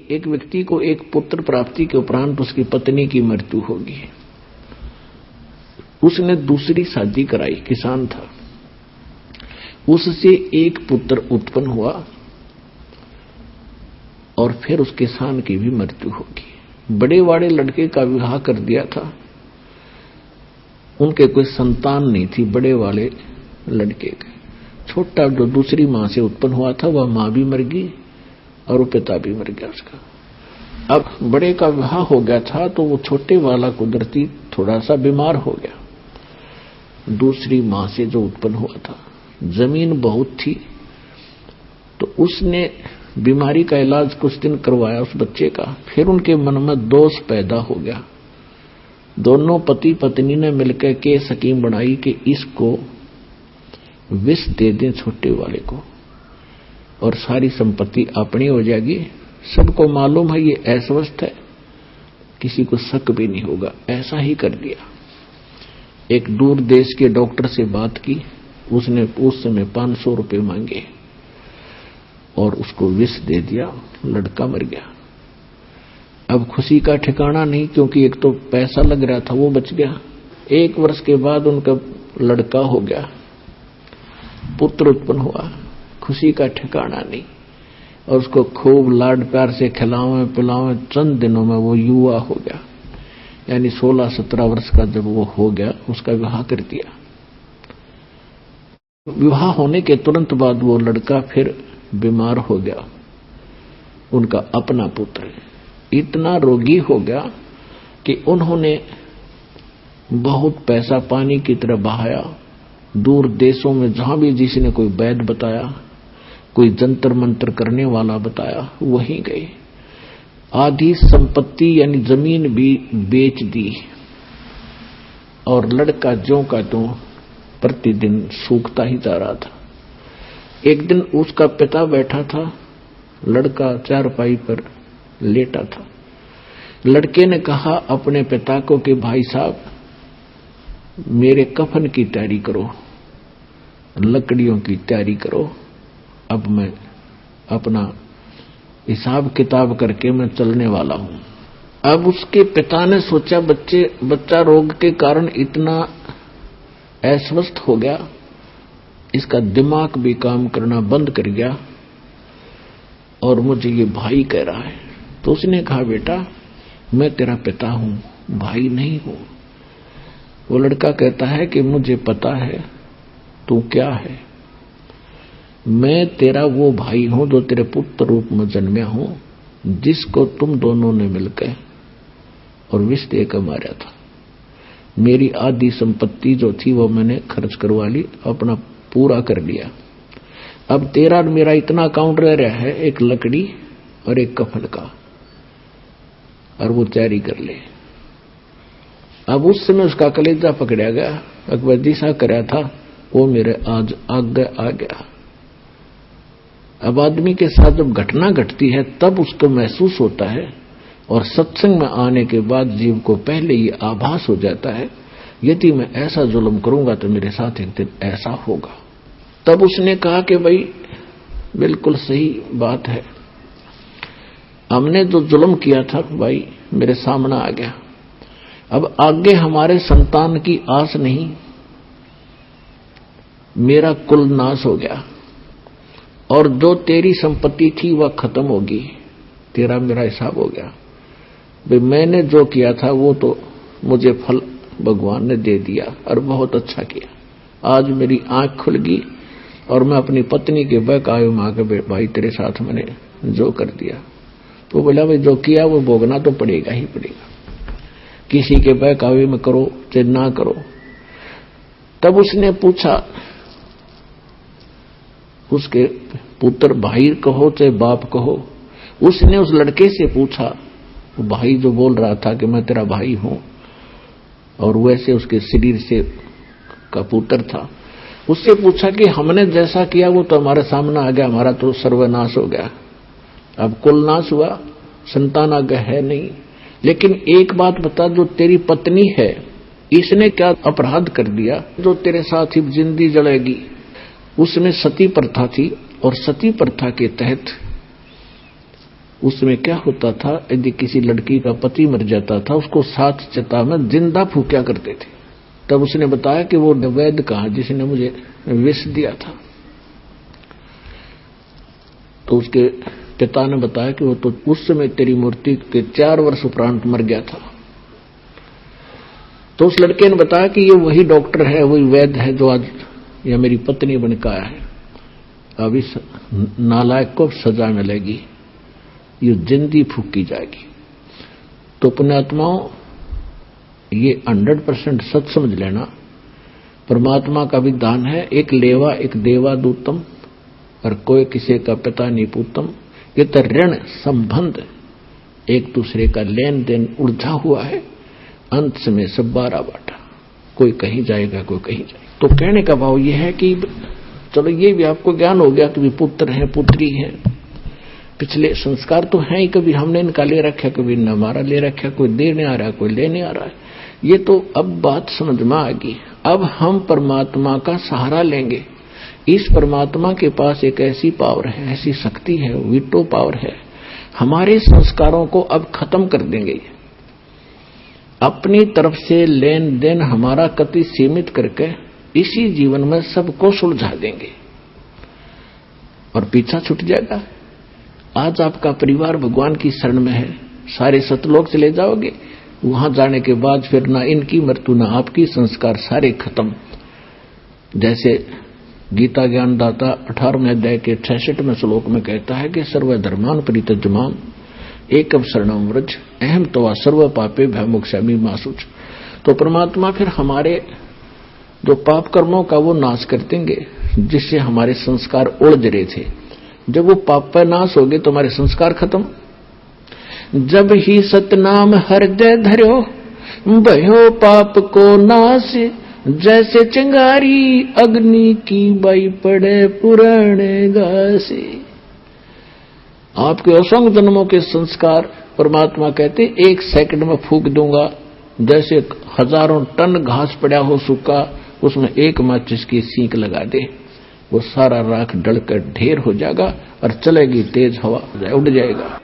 एक व्यक्ति को एक पुत्र प्राप्ति के उपरांत उसकी पत्नी की मृत्यु होगी। उसने दूसरी शादी कराई, किसान था, उससे एक पुत्र उत्पन्न हुआ और फिर उस किसान की भी मृत्यु होगी। बड़े वाले लड़के का विवाह कर दिया था, उनके कोई संतान नहीं थी बड़े वाले लड़के के। छोटा जो दूसरी मां से उत्पन्न हुआ था वह मां भी मर गई और वो पिता भी मर गया उसका। अब बड़े का विवाह हो गया था तो वो छोटे वाला कुदरती थोड़ा सा बीमार हो गया। दूसरी मां से जो उत्पन्न हुआ था, जमीन बहुत थी तो उसने बीमारी का इलाज कुछ दिन करवाया उस बच्चे का। फिर उनके मन में दोष पैदा हो गया। दोनों पति पत्नी ने मिलकर के स्कीम बनाई कि इसको विष दे दें छोटे वाले को और सारी संपत्ति अपनी हो जाएगी। सबको मालूम है ये अस्वस्थ है, किसी को शक भी नहीं होगा। ऐसा ही कर दिया। एक दूर देश के डॉक्टर से बात की, उसने उस समय 500 रुपए मांगे और उसको विष दे दिया। लड़का मर गया। अब खुशी का ठिकाना नहीं, क्योंकि एक तो पैसा लग रहा था वो बच गया। 1 वर्ष के बाद उनका लड़का हो गया, पुत्र उत्पन्न हुआ। खुशी का ठिकाना नहीं और उसको खूब लाड प्यार से खिलावे पिलावे। चंद दिनों में वो युवा हो गया, यानी 16-17 वर्ष का जब वो हो गया उसका विवाह कर दिया। विवाह होने के तुरंत बाद वो लड़का फिर बीमार हो गया। उनका अपना पुत्र इतना रोगी हो गया कि उन्होंने बहुत पैसा पानी की तरह बहाया। दूर देशों में जहां भी जिसने कोई वैद्य बताया, कोई जंतर मंत्र करने वाला बताया, वहीं गए। आधी संपत्ति यानी जमीन भी बेच दी और लड़का ज्यों का त्यों प्रतिदिन सूखता ही जा रहा था। एक दिन उसका पिता बैठा था, लड़का चारपाई पर लेटा था। लड़के ने कहा अपने पिता को कि भाई साहब मेरे कफन की तैयारी करो, लकड़ियों की तैयारी करो, अब मैं अपना हिसाब किताब करके मैं चलने वाला हूं। अब उसके पिता ने सोचा बच्चा रोग के कारण इतना अस्वस्थ हो गया, इसका दिमाग भी काम करना बंद कर गया और मुझे ये भाई कह रहा है। तो उसने कहा बेटा मैं तेरा पिता हूं, भाई नहीं हूं। वो लड़का कहता है कि मुझे पता है तू क्या है, मैं तेरा वो भाई हूं जो तेरे पुत्र रूप में जन्में हूं, जिसको तुम दोनों ने मिलकर और विष देकर मारा था। मेरी आधी संपत्ति जो थी वो मैंने खर्च करवा ली, अपना पूरा कर लिया। अब तेरा और मेरा इतना अकाउंट रह रहा है, एक लकड़ी और एक कफन का, और वो तैयारी कर ले। अब उस समय उसका कलेजा पकड़ा गया। अकबर जी सा कराया था वो मेरे आज आगे आ गया। अब आदमी के साथ जब घटना घटती है तब उसको महसूस होता है, और सत्संग में आने के बाद जीव को पहले ये आभास हो जाता है यदि मैं ऐसा जुल्म करूंगा तो मेरे साथ एक दिन ऐसा होगा। तब उसने कहा कि भाई बिल्कुल सही बात है, हमने जो जुल्म किया था भाई मेरे सामने आ गया। अब आगे हमारे संतान की आस नहीं, मेरा कुल नाश हो गया और जो तेरी संपत्ति थी वह खत्म होगी, तेरा मेरा हिसाब हो गया। भाई मैंने जो किया था वो तो मुझे फल भगवान ने दे दिया और बहुत अच्छा किया। आज मेरी आंख खुल गई और मैं अपनी पत्नी के बहकावे में आकर भाई तेरे साथ मैंने जो कर दिया। तो बोला भाई जो किया वो भोगना तो पड़ेगा ही पड़ेगा, किसी के बहकावे में करो चाहे ना करो। तब उसने पूछा, उसके पुत्र भाई कहो चाहे बाप कहो, उसने उस लड़के से पूछा, वो भाई जो बोल रहा था कि मैं तेरा भाई हूं और वैसे उसके शरीर से का पुत्र था, उससे पूछा कि हमने जैसा किया वो तो हमारे सामने आ गया, हमारा तो सर्वनाश हो गया। अब कुल नाश हुआ, संतान आगे है नहीं, लेकिन एक बात बता, जो तेरी पत्नी है इसने क्या अपराध कर दिया जो तेरे साथ ही जिंदगी जलेगी। उसमें सती प्रथा थी और सती प्रथा के तहत उसमें क्या होता था, यदि किसी लड़की का पति मर जाता था उसको 7 चिता में जिंदा फूंका करते थे। तब उसने बताया कि वो वैद्य कहा जिसने मुझे विष दिया था। तो उसके पिता ने बताया कि वो तो उस समय तेरी मूर्ति के 4 वर्ष उपरांत मर गया था। तो उस लड़के ने बताया कि ये वही डॉक्टर है, वही वैद्य है जो आज यह मेरी पत्नी बनकर आया है। अब इस नालायक को सजा मिलेगी, ये जिंदी फूकी जाएगी। तो पुण्यात्माओं, ये 100% सच समझ लेना, परमात्मा का विधान है, एक लेवा एक देवा दूतम और कोई किसी का पिता नहीं पूतम। ये तो ऋण संबंध एक दूसरे का लेन देन उलझा हुआ है, अंत में सब 12 बाटा, कोई कहीं जाएगा कोई कहीं जाएगा। तो कहने का भाव यह है कि चलो ये भी आपको ज्ञान हो गया कि पुत्र है पुत्री है, पिछले संस्कार तो हैं ही, कभी हमने इनका ले रखा, कभी न हमारा ले रखा, कोई देने आ रहा है कोई लेने आ रहा है। ये तो अब बात समझ में आ गई। अब हम परमात्मा का सहारा लेंगे। इस परमात्मा के पास एक ऐसी पावर है, ऐसी शक्ति है, वीटो पावर है, हमारे संस्कारों को अब खत्म कर देंगे। अपनी तरफ से लेन देन हमारा कति सीमित करके इसी जीवन में सबको सुलझा देंगे और पीछा छूट जाएगा। आज आपका परिवार भगवान की शरण में है, सारे सतलोक चले जाओगे, वहां जाने के बाद फिर ना इनकी मृत्यु ना आपकी, संस्कार सारे खत्म। जैसे गीता ज्ञानदाता 18वें अध्याय के 66वें श्लोक में कहता है कि सर्वधर्मान परित्यज्यमाम एकम शरणम व्रज अहम तवा सर्व पापे भयमुक्षामि मा शुच। तो परमात्मा फिर हमारे जो पाप कर्मों का वो नाश कर देंगे, जिससे हमारे संस्कार उलझ रहे थे। जब वो पाप पर नाश हो गए तो हमारे संस्कार खत्म। जब ही सतनाम हृदय धर्यो भयो पाप को नाश, जैसे चिंगारी अग्नि की बाई पड़े पुराने घासे। आपके असंख्य जन्मों के संस्कार परमात्मा कहते 1 सेकंड में फूंक दूंगा। जैसे हजारों टन घास पड़ा हो सूखा, उसमें एक माचिस की सींक लगा दे, वो सारा राख डलकर ढेर हो जाएगा और चलेगी तेज हवा, उड़ जाएगा।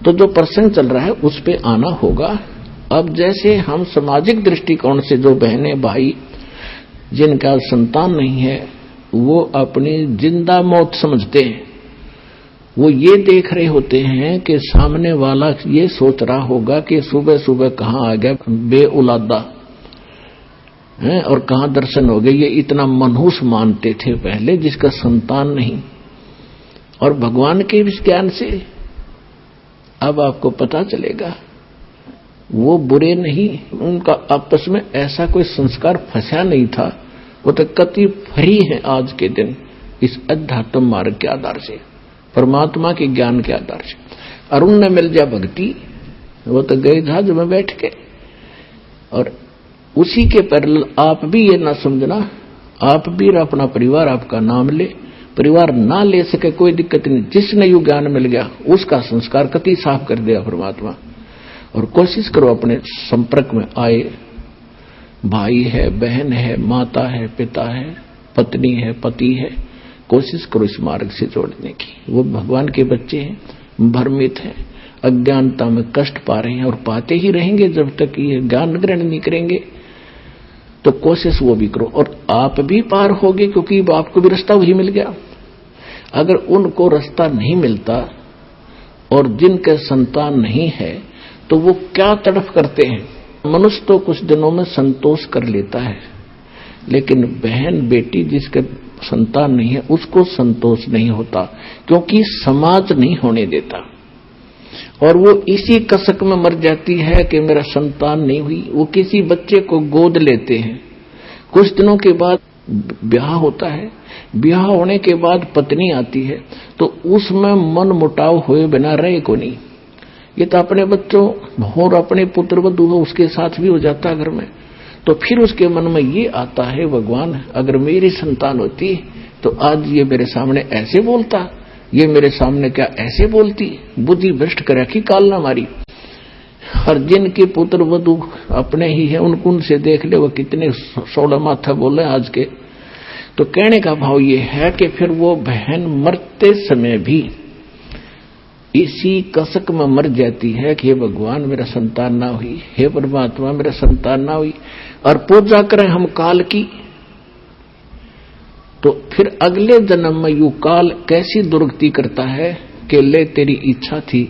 तो जो प्रसंग चल रहा है उस पे आना होगा। अब जैसे हम सामाजिक दृष्टिकोण से जो बहनें भाई जिनका संतान नहीं है, वो अपनी जिंदा मौत समझते हैं, वो ये देख रहे होते हैं कि सामने वाला ये सोच रहा होगा कि सुबह सुबह कहाँ आ गया बेऔलादा है और कहाँ दर्शन हो गए। ये इतना मनहूस मानते थे पहले जिसका संतान नहीं, और भगवान के ज्ञान से अब आपको पता चलेगा वो बुरे नहीं, उनका आपस में ऐसा कोई संस्कार फंसा नहीं था। वो तो कति फ्री है आज के दिन इस अध्यात्म मार्ग के आधार से, परमात्मा के ज्ञान के आधार से। अरुण ने मिल जा भक्ति, वो तो गए जहाज में बैठ के। और उसी के पैरेलल आप भी ये ना समझना, आप भी अपना परिवार आपका नाम ले, परिवार ना ले सके कोई दिक्कत नहीं, जिसने यू ज्ञान मिल गया उसका संस्कार कति साफ कर दिया परमात्मा। और कोशिश करो अपने संपर्क में आए, भाई है, बहन है, माता है, पिता है, पत्नी है, पति है, कोशिश करो इस मार्ग से जोड़ने की। वो भगवान के बच्चे हैं, भ्रमित हैं, अज्ञानता में कष्ट पा रहे हैं और पाते ही रहेंगे जब तक ये ज्ञान ग्रहण नहीं करेंगे। तो कोशिश वो भी करो और आप भी पार होगे, क्योंकि आपको भी रास्ता वही मिल गया। अगर उनको रास्ता नहीं मिलता और जिनके संतान नहीं है तो वो क्या तड़फ करते हैं। मनुष्य तो कुछ दिनों में संतोष कर लेता है, लेकिन बहन बेटी जिसके संतान नहीं है उसको संतोष नहीं होता, क्योंकि समाज नहीं होने देता। और वो इसी कसक में मर जाती है कि मेरा संतान नहीं हुई। वो किसी बच्चे को गोद लेते हैं, कुछ दिनों के बाद ब्याह होता है, ब्याह होने के बाद पत्नी आती है, तो उसमें मन मुटाव हुए बिना रहे को नहीं। ये तो अपने बच्चों और अपने पुत्र वधू हो उसके साथ भी हो जाता है घर में। तो फिर उसके मन में ये आता है, भगवान अगर मेरी संतान होती तो आज ये मेरे सामने ऐसे बोलता, ये मेरे सामने क्या ऐसे बोलती। बुद्धि भ्रष्ट कर रखी काल ना मारी। हर जिनके पुत्र वधू अपने ही है उनको उनसे देख ले वो कितने सोलह माथा बोले आज के। तो कहने का भाव ये है कि फिर वो बहन मरते समय भी इसी कसक में मर जाती है कि हे भगवान मेरा संतान ना हुई, हे परमात्मा मेरा संतान ना हुई, और पूजा करें हम काल की। तो फिर अगले जन्म में यू काल कैसी दुर्गति करता है कि ले तेरी इच्छा थी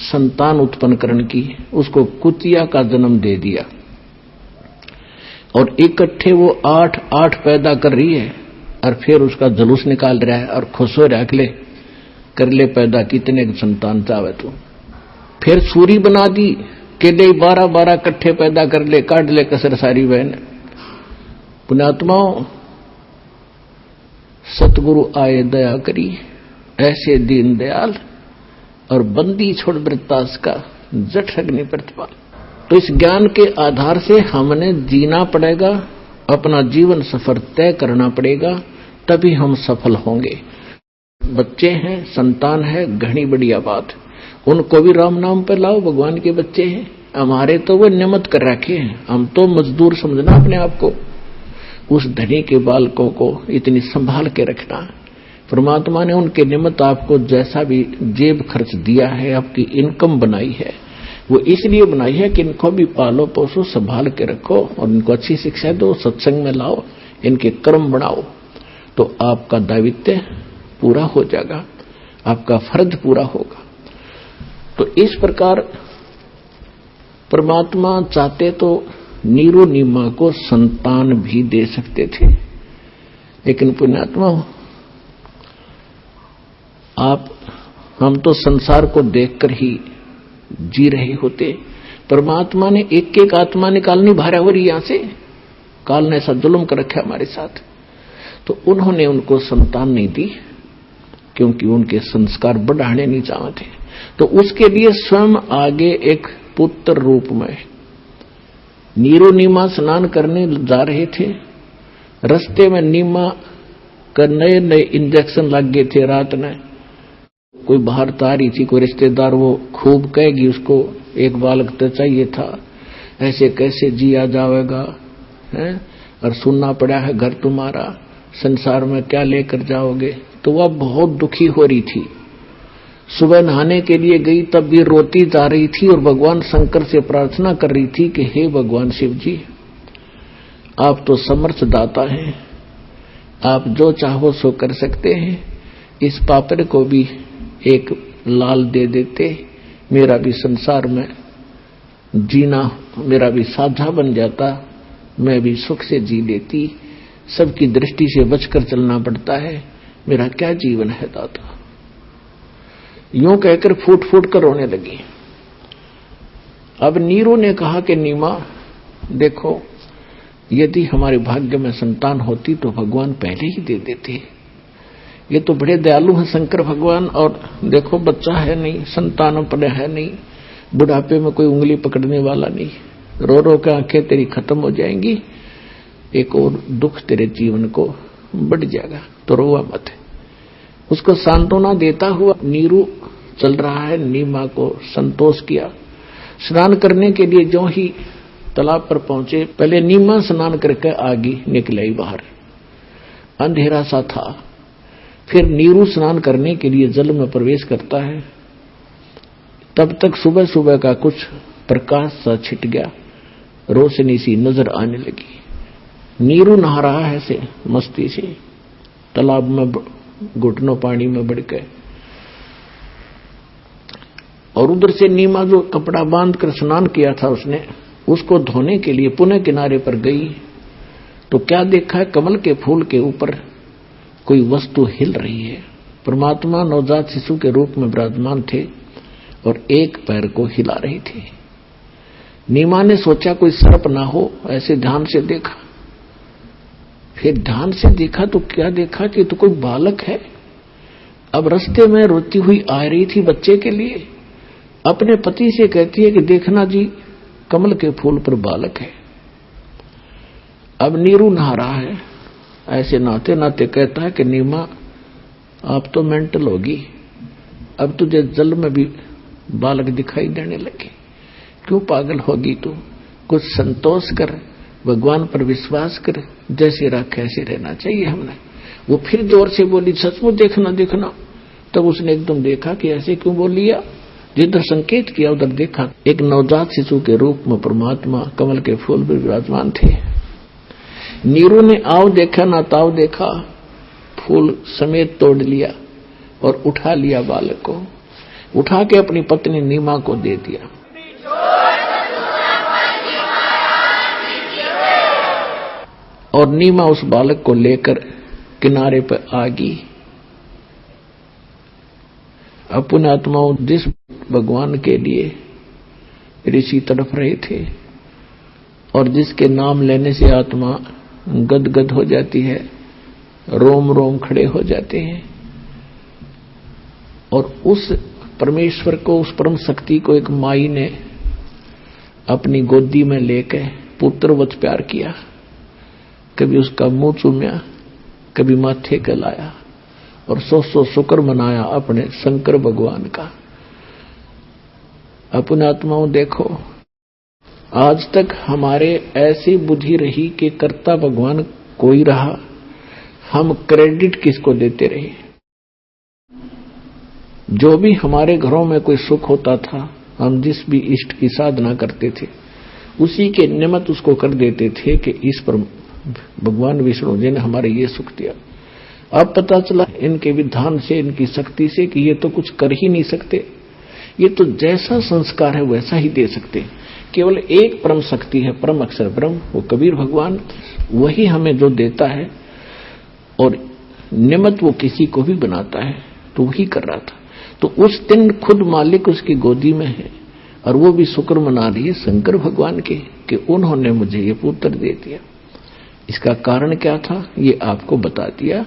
संतान उत्पन्न करने की, उसको कुतिया का जन्म दे दिया, और इकट्ठे वो 8 पैदा कर रही है, और फिर उसका जुलूस निकाल रहा है और खुश हो रहा ले कर ले पैदा कितने संतान चाहे तू। फिर सूरी बना दी कि ले 12 इकट्ठे पैदा कर ले, काट ले कसर सारी बहन। पुण्यात्माओं सतगुरु आए दया करी, ऐसे दीन दयाल और बंदी छोड़ वृत्तास का जठ अग्नि प्रतिपाल। तो इस ज्ञान के आधार से हमने जीना पड़ेगा, अपना जीवन सफर तय करना पड़ेगा, तभी हम सफल होंगे। बच्चे हैं, संतान है, घनी बढ़िया बात, उनको भी राम नाम पर लाओ, भगवान के बच्चे हैं। हमारे तो वो नियमित कर रखे हैं, हम तो मजदूर समझना अपने आप को। उस धनी के बालकों को इतनी संभाल के रखना। परमात्मा ने उनके निमित्त आपको जैसा भी जेब खर्च दिया है, आपकी इनकम बनाई है, वो इसलिए बनाई है कि इनको भी पालो पोसो, संभाल के रखो और इनको अच्छी शिक्षा दो, सत्संग में लाओ, इनके कर्म बढ़ाओ, तो आपका दायित्व पूरा हो जाएगा, आपका फर्ज पूरा होगा। तो इस प्रकार परमात्मा चाहते तो नीरू नीमा को संतान भी दे सकते थे, लेकिन पुण्यात्मा हम तो संसार को देखकर ही जी रहे होते। परमात्मा ने एक एक आत्मा निकालनी भारावर यहां से, काल ने ऐसा जुल्म कर रखा हमारे साथ, तो उन्होंने उनको संतान नहीं दी क्योंकि उनके संस्कार बढ़ाने नहीं चाहते। तो उसके लिए स्वयं आगे एक पुत्र रूप में नीरो नीमा स्नान करने जा रहे थे। रास्ते में नीमा का नए नए इंजेक्शन लग गए थे। रात में कोई बाहर आ रही थी, कोई रिश्तेदार, वो खूब कहेगी उसको एक बालक तो चाहिए था, ऐसे कैसे जिया जाएगा है, और सुनना पड़ा है घर तुम्हारा, संसार में क्या लेकर जाओगे। तो वह बहुत दुखी हो रही थी। सुबह नहाने के लिए गई तब भी रोती जा रही थी और भगवान शंकर से प्रार्थना कर रही थी कि हे भगवान शिव जी, आप तो समर्थ दाता हैं, आप जो चाहो सो कर सकते हैं, इस पापड़ को भी एक लाल दे देते, मेरा भी संसार में जीना मेरा भी साझा बन जाता, मैं भी सुख से जी लेती। सबकी दृष्टि से बचकर चलना पड़ता है, मेरा क्या जीवन है दाता। यूं कहकर फूट फूट कर रोने लगी। अब नीरू ने कहा कि नीमा देखो, यदि हमारे भाग्य में संतान होती तो भगवान पहले ही दे देते। ये तो बड़े दयालु हैं शंकर भगवान, और देखो बच्चा है नहीं, संतान अपने है नहीं, बुढ़ापे में कोई उंगली पकड़ने वाला नहीं, रो रो के आंखें तेरी खत्म हो जाएंगी, एक और दुख तेरे जीवन को बढ़ जाएगा, तो रोवा मत। उसको सांत्वना देता हुआ नीरू चल रहा है। नीमा को संतोष किया। स्नान करने के लिए जो ही तालाब पर पहुंचे, पहले नीमा स्नान करके आगे निकले बाहर, अंधेरा सा था। फिर नीरू स्नान करने के लिए जल में प्रवेश करता है, तब तक सुबह सुबह का कुछ प्रकाश सा छिट गया, रोशनी सी नजर आने लगी। नीरू नहा रहा है से मस्ती से, तालाब में घुटनों पानी में बढ़ गए, और उधर से नीमा जो कपड़ा बांध कर स्नान किया था उसने, उसको धोने के लिए पुनः किनारे पर गई तो क्या देखा है, कमल के फूल के ऊपर कोई वस्तु हिल रही है। परमात्मा नवजात शिशु के रूप में विराजमान थे और एक पैर को हिला रहे थे। नीमा ने सोचा कोई सर्प ना हो, ऐसे ध्यान से देखा। फिर ध्यान से देखा तो क्या देखा कि तो कोई बालक है। अब रास्ते में रोती हुई आ रही थी बच्चे के लिए, अपने पति से कहती है कि देखना जी, कमल के फूल पर बालक है। अब नीरू नहा रहा है, ऐसे नहाते नहाते कहता है कि नीमा आप तो मेंटल होगी, अब तुझे जल में भी बालक दिखाई देने लगे, क्यों पागल होगी तू, कुछ संतोष कर, भगवान पर विश्वास कर, जैसे रखे ऐसे रहना चाहिए हमने। वो फिर जोर से बोली, सचमुच देखना देखना। तब उसने एकदम देखा कि ऐसे क्यों बोल लिया। जिधर संकेत किया उधर देखा, एक नवजात शिशु के रूप में परमात्मा कमल के फूल पर विराजमान थे। नीरू ने आओ देखा ना ताव देखा, फूल समेत तोड़ लिया और उठा लिया बालक को, उठा के अपनी पत्नी नीमा को दे दिया। और नीमा उस बालक को लेकर किनारे पर आ गई। अपने आत्माओं, जिस भगवान के लिए ऋषि तड़प रहे थे और जिसके नाम लेने से आत्मा गदगद हो जाती है, रोम रोम खड़े हो जाते हैं, और उस परमेश्वर को, उस परम शक्ति को एक माई ने अपनी गोदी में लेकर पुत्रवत प्यार किया। कभी उसका मुंह चूम्या, कभी माथे का लाया और 100 शुक्र मनाया अपने शंकर भगवान का। अपने आत्माओं देखो, आज तक हमारे ऐसी बुद्धि रही कि कर्ता भगवान कोई रहा, हम क्रेडिट किसको देते रहे। जो भी हमारे घरों में कोई सुख होता था, हम जिस भी इष्ट की साधना करते थे, उसी के निमित्त उसको कर देते थे कि इस पर भगवान विष्णु जी ने हमारे ये सुख दिया। अब पता चला इनके विधान से, इनकी शक्ति से, कि ये तो कुछ कर ही नहीं सकते। ये तो जैसा संस्कार है वैसा ही दे सकते। केवल एक परम शक्ति है, परम अक्षर ब्रह्म, वो कबीर भगवान, वही हमें जो देता है और निमित्त वो किसी को भी बनाता है, तो वही कर रहा था। तो उस दिन खुद मालिक उसकी गोदी में है और वो भी शुक्र मना रही है शंकर भगवान के कि उन्होंने मुझे ये पुत्र दे दिया। इसका कारण क्या था ये आपको बता दिया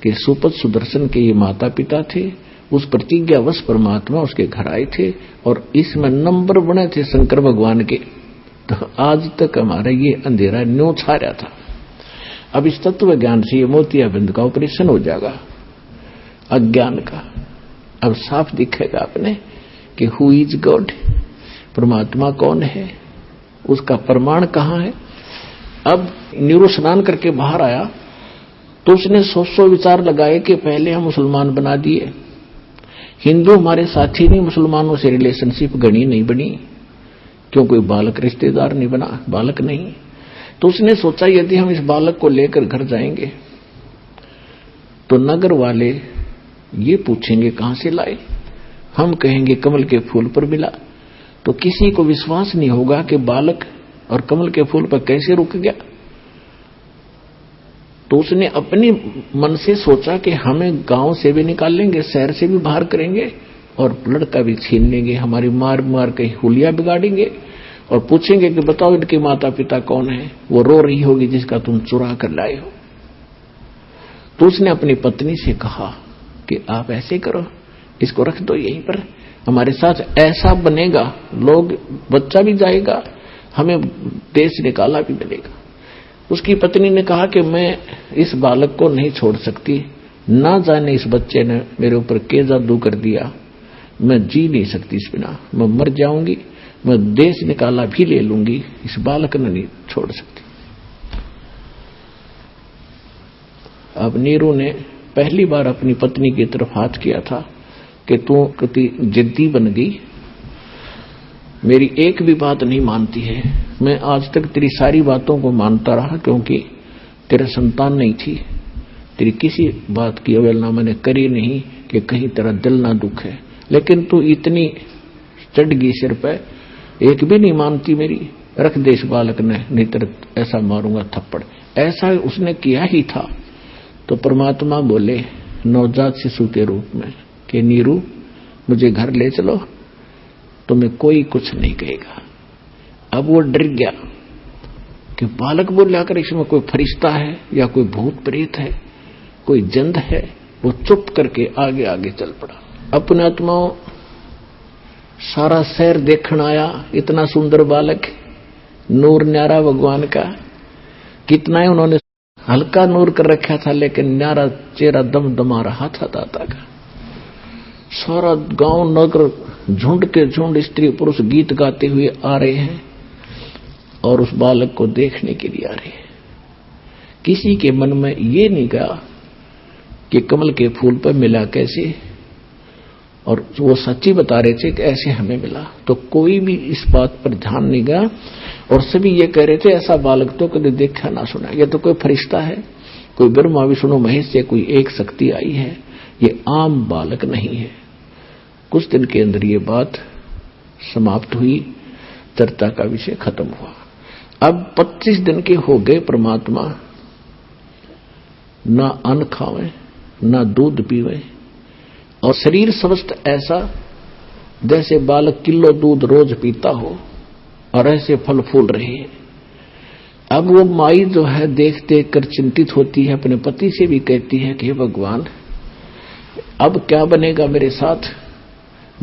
कि सुपत सुदर्शन के ये माता पिता थे। उस प्रतिज्ञावश परमात्मा उसके घर आए थे और इसमें नंबर बने थे शंकर भगवान के। तो आज तक हमारा ये अंधेरा न्यों छा रहा था। अब इस तत्व ज्ञान से ये मोतियाबिंद का ऑपरेशन हो जाएगा अज्ञान का। अब साफ दिखेगा आपने कि हु इज गॉड, परमात्मा कौन है, उसका प्रमाण कहां है। अब नीरू स्नान करके बाहर आया तो उसने 100 विचार लगाए कि पहले हम मुसलमान बना दिए, हिंदू हमारे साथी नहीं, मुसलमानों से रिलेशनशिप गणी नहीं बनी, क्यों कोई बालक रिश्तेदार नहीं बना, बालक नहीं। तो उसने सोचा यदि हम इस बालक को लेकर घर जाएंगे तो नगर वाले ये पूछेंगे कहां से लाए, हम कहेंगे कमल के फूल पर मिला, तो किसी को विश्वास नहीं होगा कि बालक और कमल के फूल पर कैसे रुक गया। तो उसने अपने मन से सोचा कि हमें गांव से भी निकाल लेंगे, शहर से भी बाहर करेंगे और लड़का भी छीन लेंगे, हमारी मार मार के हुलिया बिगाड़ेंगे और पूछेंगे कि बताओ इनके माता पिता कौन है। वो रो रही होगी जिसका तुम चुरा कर लाए हो। तो उसने अपनी पत्नी से कहा कि आप ऐसे करो, इसको रख दो यहीं पर, हमारे साथ ऐसा बनेगा, लोग, बच्चा भी जाएगा, हमें देश निकाला भी मिलेगा। उसकी पत्नी ने कहा कि मैं इस बालक को नहीं छोड़ सकती, ना जाने इस बच्चे ने मेरे ऊपर क्या जादू कर दिया, मैं जी नहीं सकती इस बिना, मैं मर जाऊंगी, मैं देश निकाला भी ले लूंगी, इस बालक ने नहीं छोड़ सकती। अब नीरू ने पहली बार अपनी पत्नी की तरफ हाथ किया था कि तू कितनी जिद्दी बन गई, मेरी एक भी बात नहीं मानती है। मैं आज तक तेरी सारी बातों को मानता रहा क्योंकि तेरा संतान नहीं थी, तेरी किसी बात की अवहेलना मैंने करी नहीं कि कहीं तेरा दिल ना दुख है, लेकिन तू इतनी चढ़ गई सिर पे, एक भी नहीं मानती मेरी, रख दे इस बालक ने, नहीं तेरे ऐसा मारूंगा थप्पड़। ऐसा उसने किया ही था। तो परमात्मा बोले नवजात शिशु के रूप में कि नीरू मुझे घर ले चलो, तुम्हें कोई कुछ नहीं कहेगा। अब वो डर गया कि बालक बोल कर इसमें कोई फरिश्ता है या कोई भूत प्रेत है, कोई जंद है। वो चुप करके आगे आगे चल पड़ा। अपने आत्माओं सारा शहर देखने आया, इतना सुंदर बालक, नूर न्यारा भगवान का, कितना ही उन्होंने हल्का नूर कर रखा था लेकिन न्यारा चेहरा दमदमा रहा था दाता का। सारा गांव नगर झुंड के झुंड स्त्री पुरुष गीत गाते हुए आ रहे हैं और उस बालक को देखने के लिए आ रहे हैं। किसी के मन में ये नहीं गया कि कमल के फूल पर मिला कैसे, और वो सच्ची बता रहे थे कि ऐसे हमें मिला, तो कोई भी इस बात पर ध्यान नहीं गया। और सभी ये कह रहे थे ऐसा बालक तो कभी देखा ना सुना, ये तो कोई फरिश्ता है, कोई ब्रह्मा विष्णु महेश से कोई एक शक्ति आई है, ये आम बालक नहीं है। कुछ दिन के अंदर ये बात समाप्त हुई, चर्चा का विषय खत्म हुआ। अब 25 दिन के हो गए, परमात्मा ना अन्न खावे ना दूध पीवे, और शरीर समस्त ऐसा जैसे बालक किलो दूध रोज पीता हो, और ऐसे फल फूल रहे हैं। अब वो माई जो है देख देख कर चिंतित होती है, अपने पति से भी कहती है कि हे भगवान, अब क्या बनेगा मेरे साथ।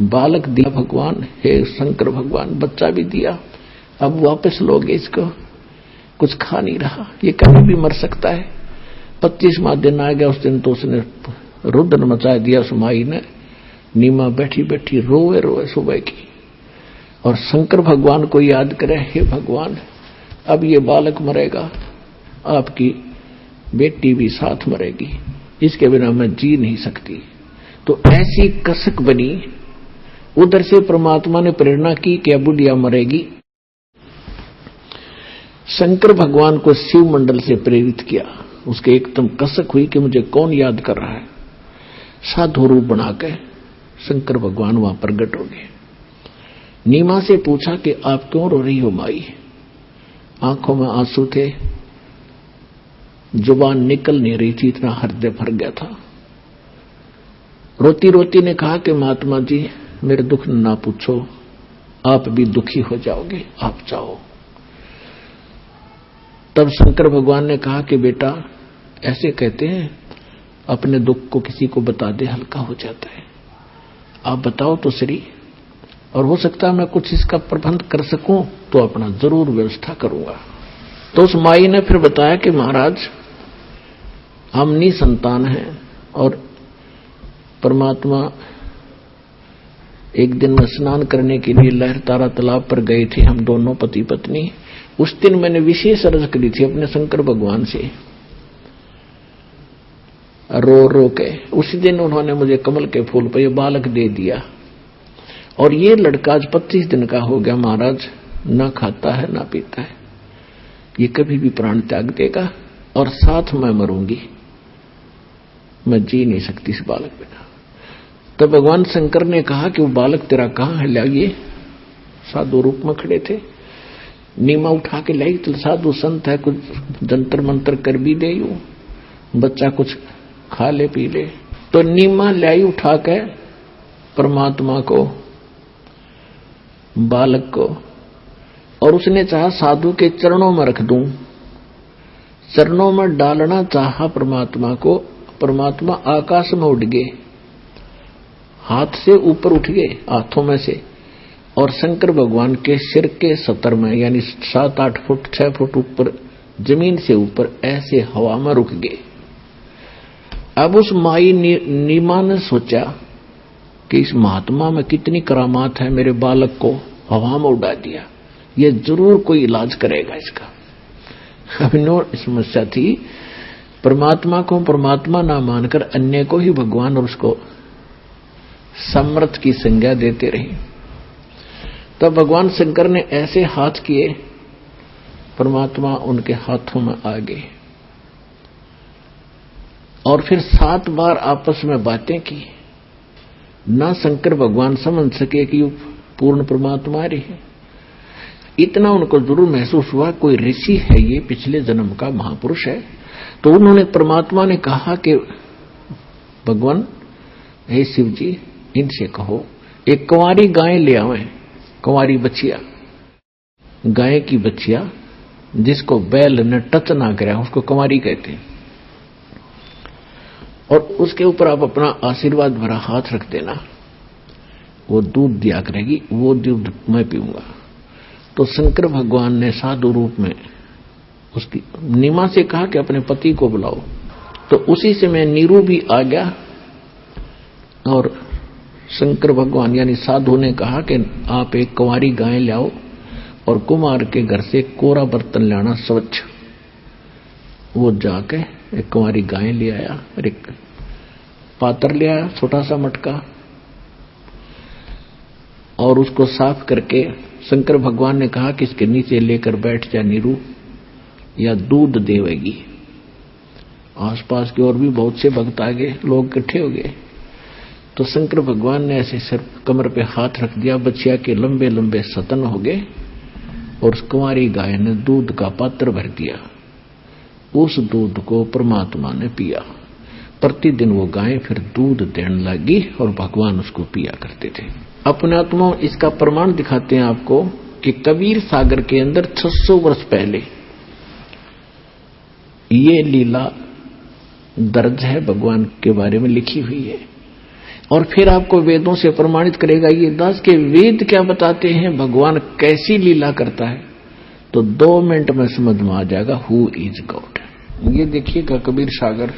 बालक दिया भगवान, हे शंकर भगवान, बच्चा भी दिया, अब वापस लोगे इसको, कुछ खा नहीं रहा, ये कभी भी मर सकता है। 25वां दिन आ गया, उस दिन तो उसने रुद्र मचा दिया। उस माई ने नीमा बैठी बैठी रोए रोए सुबह की, और शंकर भगवान को याद करे, हे भगवान अब ये बालक मरेगा, आपकी बेटी भी साथ मरेगी, इसके बिना मैं जी नहीं सकती। तो ऐसी कसक बनी। उधर से परमात्मा ने प्रेरणा की कि अब बुढ़िया मरेगी। शंकर भगवान को शिव मंडल से प्रेरित किया। उसके एकदम कसक हुई कि मुझे कौन याद कर रहा है। साधु रूप बनाकर शंकर भगवान वहां प्रकट हो गए। नीमा से पूछा कि आप क्यों रो रही हो माई। आंखों में आंसू थे, जुबान निकल नहीं रही थी, इतना हृदय भर गया था। रोती रोती ने कहा कि महात्मा जी मेरे दुख ना पूछो, आप भी दुखी हो जाओगे, आप जाओ। तब शंकर भगवान ने कहा कि बेटा ऐसे कहते हैं, अपने दुख को किसी को बता दे हल्का हो जाता है, आप बताओ तो सही, और हो सकता है मैं कुछ इसका प्रबंध कर सकूं तो अपना जरूर व्यवस्था करूंगा। तो उस माई ने फिर बताया कि महाराज हम निसंतान हैं, और परमात्मा एक दिन में स्नान करने के लिए लहरतारा तालाब पर गए थे, हम दोनों पति पत्नी। उस दिन मैंने विशेष अर्ज करी थी अपने शंकर भगवान से, रो रो के। उसी दिन उन्होंने मुझे कमल के फूल पर यह बालक दे दिया, और ये लड़का आज 25 दिन का हो गया महाराज, ना खाता है ना पीता है, ये कभी भी प्राण त्याग देगा, और साथ मैं मरूंगी, मैं जी नहीं सकती इस बालक बिना। तब भगवान शंकर ने कहा कि वो बालक तेरा कहाँ है, लाइए। साधु रूप में खड़े थे, नीमा उठा के लाई। तो साधु संत है, कुछ जंतर मंत्र कर भी दे, यू बच्चा कुछ खा ले पी ले। तो नीमा लाई उठा के परमात्मा को, बालक को, और उसने चाहा साधु के चरणों में रख दूं। चरणों में डालना चाहा परमात्मा को, परमात्मा आकाश में उड़ गए, हाथ से ऊपर उठ गए, हाथों में से, और शंकर भगवान के सिर के सतर में, यानी 7-8 फुट 6 फुट ऊपर, जमीन से ऊपर ऐसे हवा में रुक गए। अब उस माई नीमा ने सोचा कि इस महात्मा में कितनी करामात है, मेरे बालक को हवा में उड़ा दिया, ये जरूर कोई इलाज करेगा इसका। अभिनव समस्या थी, परमात्मा को परमात्मा ना मानकर अन्य को ही भगवान और उसको समर्थ की संज्ञा देते रहे। तब भगवान शंकर ने ऐसे हाथ किए, परमात्मा उनके हाथों में आ गए, और फिर 7 बार आपस में बातें की। ना शंकर भगवान समझ सके कि पूर्ण परमात्मा रही है। इतना उनको जरूर महसूस हुआ कोई ऋषि है, ये पिछले जन्म का महापुरुष है। तो उन्होंने, परमात्मा ने कहा कि भगवान हे शिव जी, इनसे कहो एक कुंवारी गाय ले आवे, कुंवारी बच्चिया, गाय की बच्चिया जिसको बैल ने टच ना कराया उसको कुंवारी कहते हैं, और उसके ऊपर आप अपना आशीर्वाद भरा हाथ रख देना, वो दूध दिया करेगी, वो दूध मैं पीऊंगा। तो शंकर भगवान ने साधु रूप में उसकी नीमा से कहा कि अपने पति को बुलाओ। तो उसी समय नीरू भी आ गया, और शंकर भगवान यानी साधु ने कहा कि आप एक कुंवारी गाय ले आओ, और कुमार के घर से कोरा बर्तन लाना स्वच्छ। वो जाके एक कुंवारी गाय ले आया और एक पात्र ले आया, छोटा सा मटका, और उसको साफ करके शंकर भगवान ने कहा कि इसके नीचे लेकर बैठ जा नीरू, या दूध देवेगी। आसपास के और भी बहुत से भक्त आ गए, लोग इकट्ठे हो गए। तो शंकर भगवान ने ऐसे सिर कमर पे हाथ रख दिया, बच्चिया के लंबे लंबे सतन हो गए और उस कुंवारी गाय ने दूध का पात्र भर दिया। उस दूध को परमात्मा ने पिया। प्रतिदिन वो गाय फिर दूध देने लगी और भगवान उसको पिया करते थे। अपने आत्मा इसका प्रमाण दिखाते हैं आपको कि कबीर सागर के अंदर 600 वर्ष पहले ये लीला दर्ज है, भगवान के बारे में लिखी हुई है। और फिर आपको वेदों से प्रमाणित करेगा ये दास के वेद क्या बताते हैं, भगवान कैसी लीला करता है, तो 2 मिनट में समझ में आ जाएगा हु इज गॉड। ये देखिएगा कबीर सागर,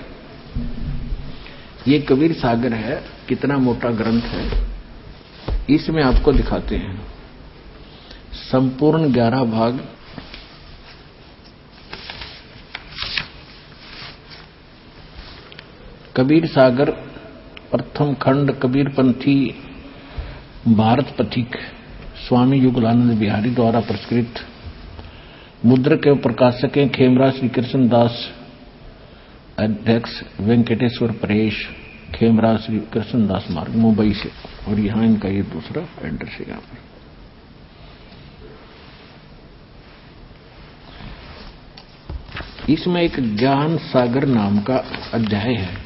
ये कबीर सागर है, कितना मोटा ग्रंथ है। इसमें आपको दिखाते हैं संपूर्ण 11 भाग। कबीर सागर प्रथम खंड कबीरपंथी भारत पथिक स्वामी युगलानंद बिहारी द्वारा प्रस्कृत। मुद्रक एवं प्रकाशक हैं खेमराज श्री कृष्ण दास, अध्यक्ष वेंकटेश्वर परेश, खेमराज श्री कृष्ण दास मार्ग, मुंबई से। और यहां इनका ये दूसरा एड्रेस है। यहां पर इसमें एक ज्ञान सागर नाम का अध्याय है।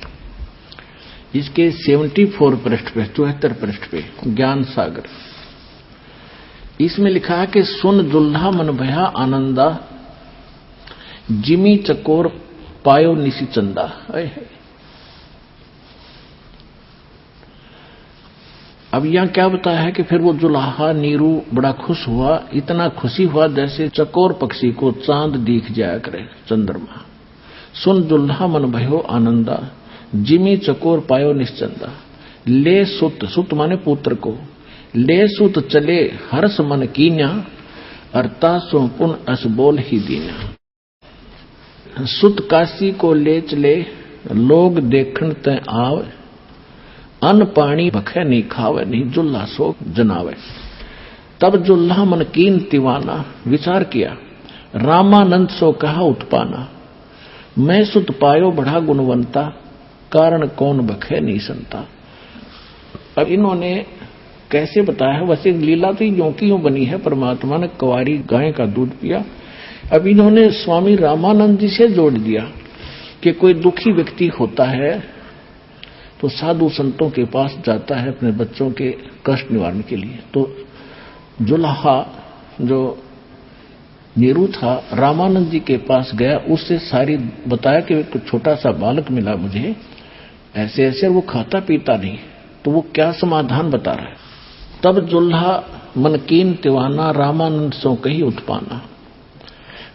इसके 74 पृष्ठ पे, 74 पृष्ठ पे ज्ञान सागर। इसमें लिखा है कि सुन दुल्हा मन भया आनंदा, जिमी चकोर पायो निसी चंदा। अब यहां क्या बताया है कि फिर वो जुलाहा नीरू बड़ा खुश हुआ, इतना खुशी हुआ जैसे चकोर पक्षी को चांद दिख जाया करे, चंद्रमा। सुन दुल्हा मन भयो आनंदा, जिमी चकोर पायो निश्चंदा। ले सुत, सुत माने पुत्र को, ले सुत चले हर्ष मन कीन्या, अरता सो पुन अस बोल ही दीना। सुत काशी को ले चले, लोग देखण तय आवे, अन्न पानी भखे नहीं खावे, नहीं जुल्हा सो जनावे। तब जुल्हा मन कीन तिवाना, विचार किया रामानंद सो कहा उत्पाना। मैं सुत पायो बढ़ा गुणवंता, कारण कौन बखे नहीं संता। अब इन्होंने कैसे बताया है, वैसे लीला तो यूं की यूं बनी है, परमात्मा ने कुंवारी गाय का दूध पिया। अब इन्होंने स्वामी रामानंद जी से जोड़ दिया कि कोई दुखी व्यक्ति होता है तो साधु संतों के पास जाता है अपने बच्चों के कष्ट निवारण के लिए। तो जुल्हा जो नीरू था रामानंद जी के पास गया, उससे सारी बताया कि एक छोटा सा बालक मिला मुझे, ऐसे ऐसे, वो खाता पीता नहीं, तो वो क्या समाधान बता रहा है। तब जुल्हा मन कीन तिवाना, रामानंद सो कही उत्पाना।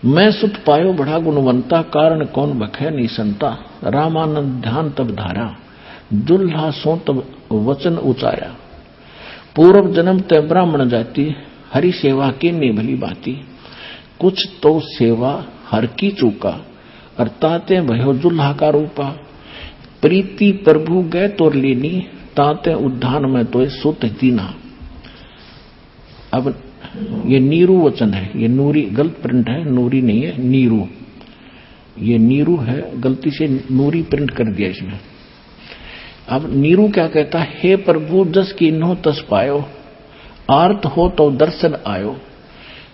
मैं सुत पायो बढ़ा गुणवंता, कारण कौन बखे नहीं संता। रामानंद ध्यान तब धारा, जुल्हा सो तब वचन उचाया। पूर्व जन्म तय ब्राह्मण जाति, हरि सेवा की निभली बाती। कुछ तो सेवा हर की चूका, अर्थाते भयो जुल्हा का रूपा। प्रीति प्रभु गए तोर लीनी, ताते उद्धान में तो सुत दीना। अब ये नीरू वचन है, ये नूरी गलत प्रिंट है, नूरी नहीं है, नीरू। ये नीरू है, गलती से नूरी प्रिंट कर दिया इसमें। अब नीरू क्या कहता है, हे प्रभु जस कीन्हो तस पायो, आर्त हो तो दर्शन आयो।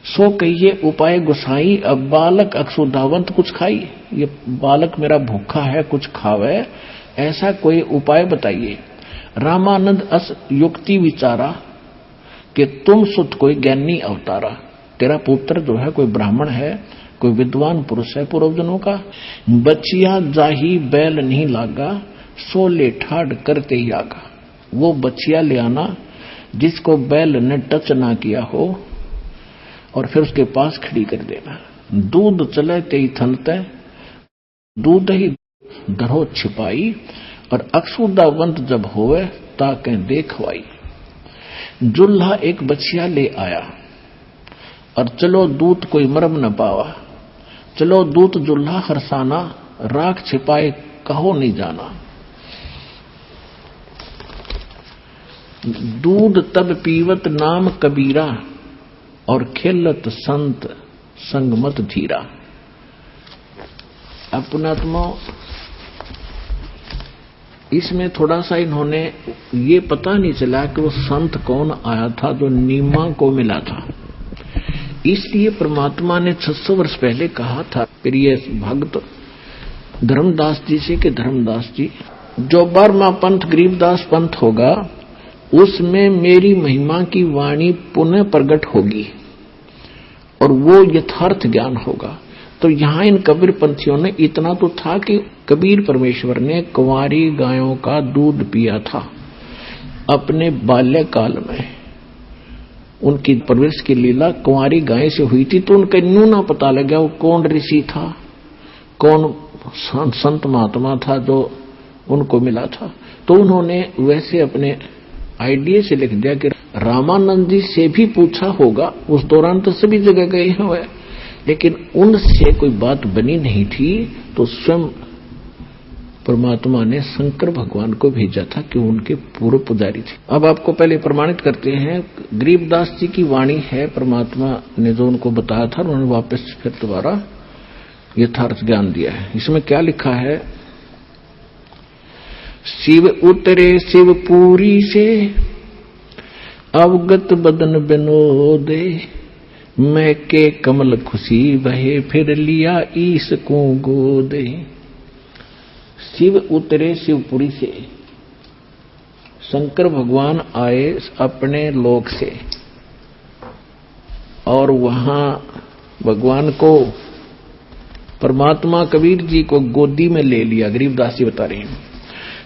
सो कहिए उपाय गुसाई, अब बालक अक्षुधावंत कुछ खाई। ये बालक मेरा भूखा है, कुछ खावे, ऐसा कोई उपाय बताइए। रामानंद अस युक्ति विचारा, कि तुम सुत कोई ज्ञानी अवतारा। तेरा पुत्र जो है कोई ब्राह्मण है, कोई विद्वान पुरुष है पूर्वजनों का। बचिया जाही बैल नहीं लागा, सो ले ठाड़ करते ही आगा। वो बचिया ले आना जिसको बैल ने टच ना किया हो, और फिर उसके पास खड़ी कर देना। दूध चले ते ही थनते, दूध ही धरो छिपाई, और अक्षुदावंत जब होवे ताके देखवाई। जुल्हा एक बछिया ले आया और चलो दूत कोई मरम न पावा, चलो दूत जुल्हा हरसाना, राख छिपाए कहो नहीं जाना। दूध तब पीवत नाम कबीरा, और खेलत संत संगमत धीरा। अब पुण्यात्मा, इसमें थोड़ा सा इन्होंने ये पता नहीं चला कि वो संत कौन आया था जो नीमा को मिला था। इसलिए परमात्मा ने 600 वर्ष पहले कहा था प्रिय भक्त धर्मदास जी से कि धर्मदास जी, जो बर्मा पंथ गरीबदास पंथ होगा उसमें मेरी महिमा की वाणी पुनः प्रकट होगी और वो यथार्थ ज्ञान होगा। तो यहां इन कबीर पंथियों ने इतना तो था कि कबीर परमेश्वर ने कुंवारी गायों का दूध पिया था अपने बाल्यकाल में। उनकी परवरिश की लीला कुंवारी गाय से हुई थी, तो उनका न्यू ना पता लग गया वो कौन ऋषि था, कौन संत महात्मा था जो उनको मिला था। तो उन्होंने वैसे अपने आइडिया से लिख दिया कि रामानंद जी से भी पूछा होगा, उस दौरान तो सभी जगह गए हैं वह, लेकिन उनसे कोई बात बनी नहीं थी। तो स्वयं परमात्मा ने शंकर भगवान को भेजा था कि उनके पूर्व पुजारी थे। अब आपको पहले प्रमाणित करते हैं, गरीबदास जी की वाणी है, परमात्मा ने जो उनको बताया था उन्होंने वापस फिर दोबारा यथार्थ ज्ञान दिया है। इसमें क्या लिखा है, शिव उतरे शिवपुरी से अवगत बदन बिनोदे, मैं के कमल खुशी बहे फिर लिया ईस को गोदे। शिव उतरे शिवपुरी से, शंकर भगवान आए अपने लोक से और वहां भगवान को परमात्मा कबीर जी को गोदी में ले लिया। गरीबदास जी बता रहे हैं,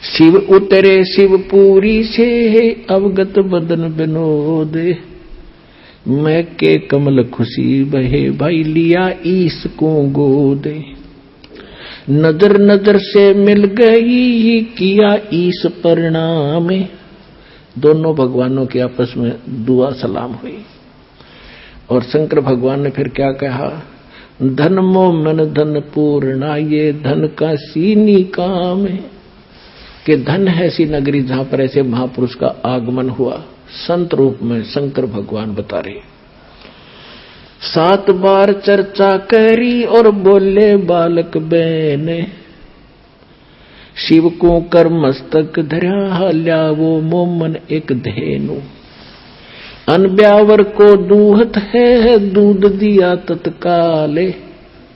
शिव उतरे शिवपुरी से अवगत बदन बिनोदे, मैं के कमल खुशी बहे भाई लिया ईस को गोदे। नजर नजर से मिल गई किया ईस परिणाम, दोनों भगवानों के आपस में दुआ सलाम हुई। और शंकर भगवान ने फिर क्या कहा, धन मो मन धन पूर्णा, ये धन का सीनी काम है, कि धन है सी नगरी जहां पर ऐसे महापुरुष का आगमन हुआ। संत रूप में शंकर भगवान बता रहे, 7 बार चर्चा करी और बोले बालक बहने, शिव को कर मस्तक धरा ल्यावो मोमन एक धेनु, अनब्यावर को दूहत है दूध दिया तत्काले,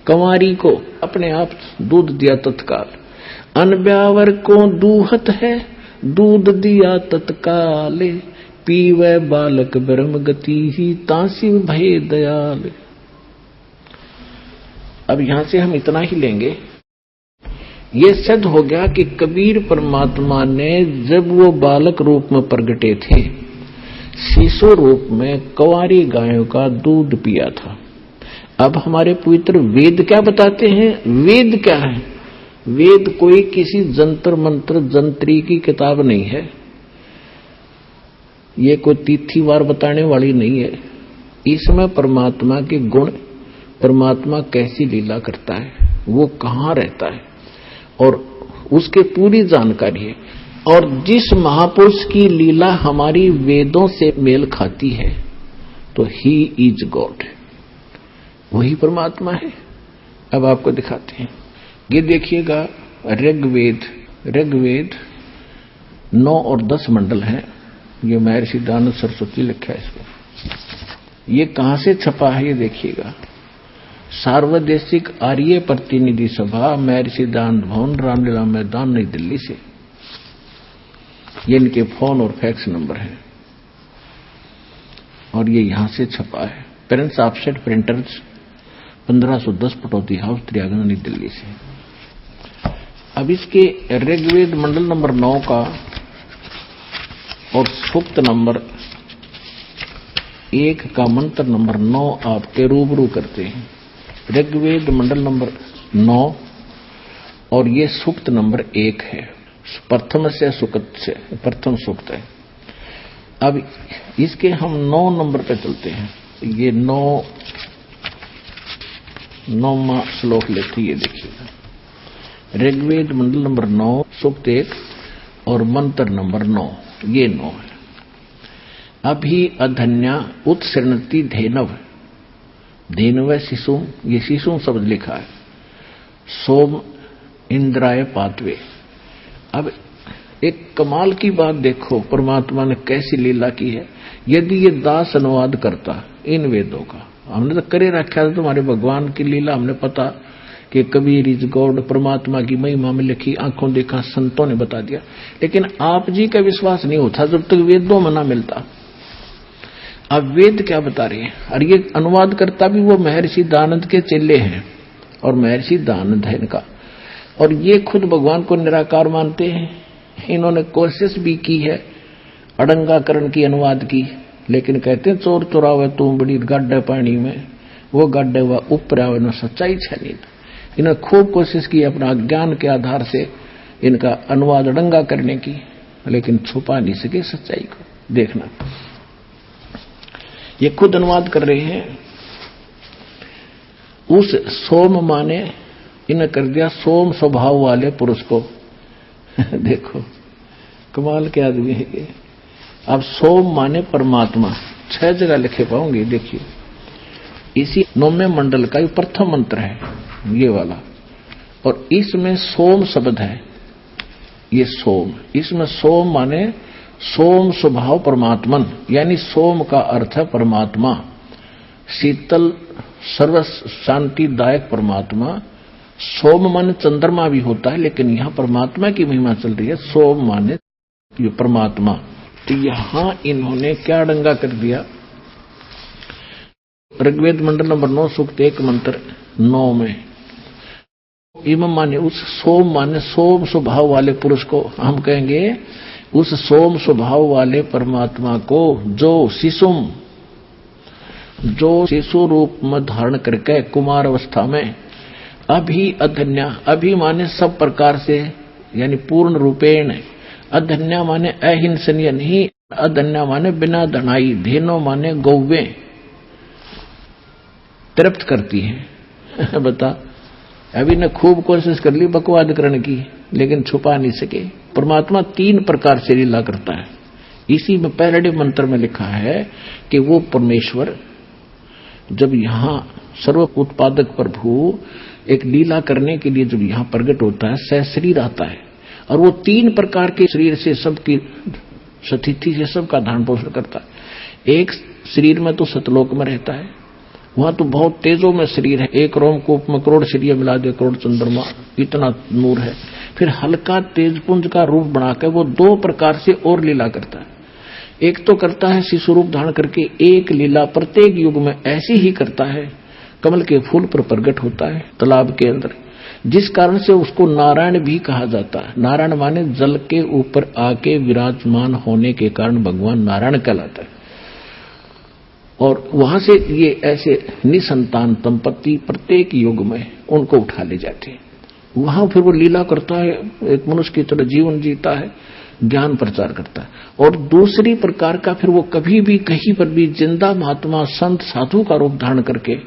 कंवारी को अपने आप दूध दिया तत्काल, अनब्यावर को दूहत है दूध दिया तत्काले, पीवे बालक ब्रह्म गति ही तासिव भय दयाल। अब यहां से हम इतना ही लेंगे, ये सिद्ध हो गया कि कबीर परमात्मा ने जब वो बालक रूप में प्रगटे थे, शिशु रूप में कुंवारी गायों का दूध पिया था। अब हमारे पवित्र वेद क्या बताते हैं, वेद क्या है, वेद कोई किसी जंतर मंत्र जंत्री की किताब नहीं है, ये कोई तिथिवार बताने वाली नहीं है। इसमें परमात्मा के गुण, परमात्मा कैसी लीला करता है, वो कहाँ रहता है और उसके पूरी जानकारी है। और जिस महापुरुष की लीला हमारी वेदों से मेल खाती है तो ही इज गॉड, वही परमात्मा है। अब आपको दिखाते हैं, ये देखिएगा ऋग्वेद 9 और 10 मंडल हैं, ये महर्षि दानव सरस्वती लिखा है इसको। ये कहां से छपा है ये देखिएगा, सार्वदेशिक आर्य प्रतिनिधि सभा, महर्षि दान भवन, रामलीला मैदान, नई दिल्ली से। ये इनके फोन और फैक्स नंबर है और ये यहां से छपा है, parents offset printers 1510 Pataudi house, त्रियागन, नई दिल्ली से। अब इसके ऋग्वेद मंडल नंबर 9 का और सूक्त नंबर 1 का मंत्र नंबर 9 आपके रूबरू करते हैं। ऋग्वेद मंडल नंबर 9 और ये सूक्त नंबर 1 है, प्रथम से सुक्त से प्रथम सूक्त है। अब इसके हम 9 नंबर पे चलते हैं। ये 9वां श्लोक लेती है। देखिएगा, ऋग्वेद मंडल नंबर 9 सूक्त 1 और मंत्र नंबर 9, ये 9 है। अभी अधन्या उत्सृणति धेनव, धेनव शिशुम, ये शिशुम शब्द लिखा है। सोम इंद्राय पातवे। अब एक कमाल की बात देखो, परमात्मा ने कैसी लीला की है। यदि ये दास अनुवाद करता इन वेदों का, हमने तो करे रखा था तुम्हारे भगवान की लीला, हमने पता कि कबीर इज गॉड, परमात्मा की महिमा में लिखी, आंखों देखा, संतों ने बता दिया, लेकिन आप जी का विश्वास नहीं होता जब तक वेदों में ना मिलता। अब वेद क्या बता रहे हैं, और ये अनुवाद करता भी वो महर्षि दानंद के चेले हैं, और महर्षि दानंद है इनका, और ये खुद भगवान को निराकार मानते हैं। इन्होंने कोशिश भी की है अड़ंगाकरण की, अनुवाद की, लेकिन कहते हैं चोर चुरावे तुम बड़ी गड्ढे पानी में, वो गड्ढे हुआ ऊपर आवे न सच्चाई छनी। इन्होंने खूब कोशिश की अपना ज्ञान के आधार से इनका अनुवाद अड़ंगा करने की, लेकिन छुपा नहीं सके सच्चाई को। देखना, ये खुद अनुवाद कर रहे हैं। उस सोम माने इन्हें कर दिया सोम स्वभाव वाले पुरुष को। देखो कमाल के आदमी है ये। अब सोम माने परमात्मा, 6 जगह लिखे पाऊंगे। देखिए, इसी 9वें मंडल का ये प्रथम मंत्र है ये वाला, और इसमें सोम शब्द है, ये सोम। इसमें सोम माने सोम स्वभाव परमात्मन, यानी सोम का अर्थ है परमात्मा, शीतल सर्व शांतिदायक परमात्मा। सोम माने चंद्रमा भी होता है, लेकिन यहां परमात्मा की महिमा चल रही है। सोम माने ये परमात्मा। तो यहां इन्होंने क्या डंगा कर दिया, ऋग्वेद मंडल नंबर 9 सूक्त 1 मंत्र 9 में इम माने उस सोम माने सोम स्वभाव वाले पुरुष को, हम कहेंगे उस सोम स्वभाव वाले परमात्मा को, जो शिशु रूप में धारण करके कुमार अवस्था में अभी अधन्या, अभी माने सब प्रकार से यानी पूर्ण रूपेण, अधन्या माने अहिंसनीय नहीं, अधन्या माने बिना धनाई, धेनो माने गौवे तृप्त करती है। बता, अभी ने खूब कोशिश कर ली बकवाद करने की, लेकिन छुपा नहीं सके। परमात्मा 3 प्रकार से लीला करता है। इसी में पहले मंत्र में लिखा है कि वो परमेश्वर जब यहां सर्व उत्पादक प्रभु एक लीला करने के लिए जब यहां प्रकट होता है, सहशरीर आता है, और वो 3 प्रकार के शरीर से सबकी स्थिति से सबका धारण पोषण करता है। एक शरीर में तो सतलोक में रहता है, वहां तो बहुत तेजों में शरीर है, 1 रोमकूप में करोड़ सूर्य मिला दे, करोड़ चंद्रमा, इतना नूर है। फिर हल्का तेजपुंज का रूप बनाकर वो 2 प्रकार से और लीला करता है। एक तो करता है शिशु रूप धारण करके, एक लीला प्रत्येक युग में ऐसी ही करता है, कमल के फूल पर प्रकट होता है तालाब के अंदर, जिस कारण से उसको नारायण भी कहा जाता है। नारायण माने जल के ऊपर आके विराजमान होने के कारण भगवान नारायण कहलाता है। और वहां से ये ऐसे निसंतान दंपति प्रत्येक युग में उनको उठा ले जाते हैं। वहां फिर वो लीला करता है, एक मनुष्य की तरह जीवन जीता है, ज्ञान प्रचार करता है। और दूसरी प्रकार का फिर वो कभी भी कहीं पर भी जिंदा महात्मा संत साधु का रूप धारण करके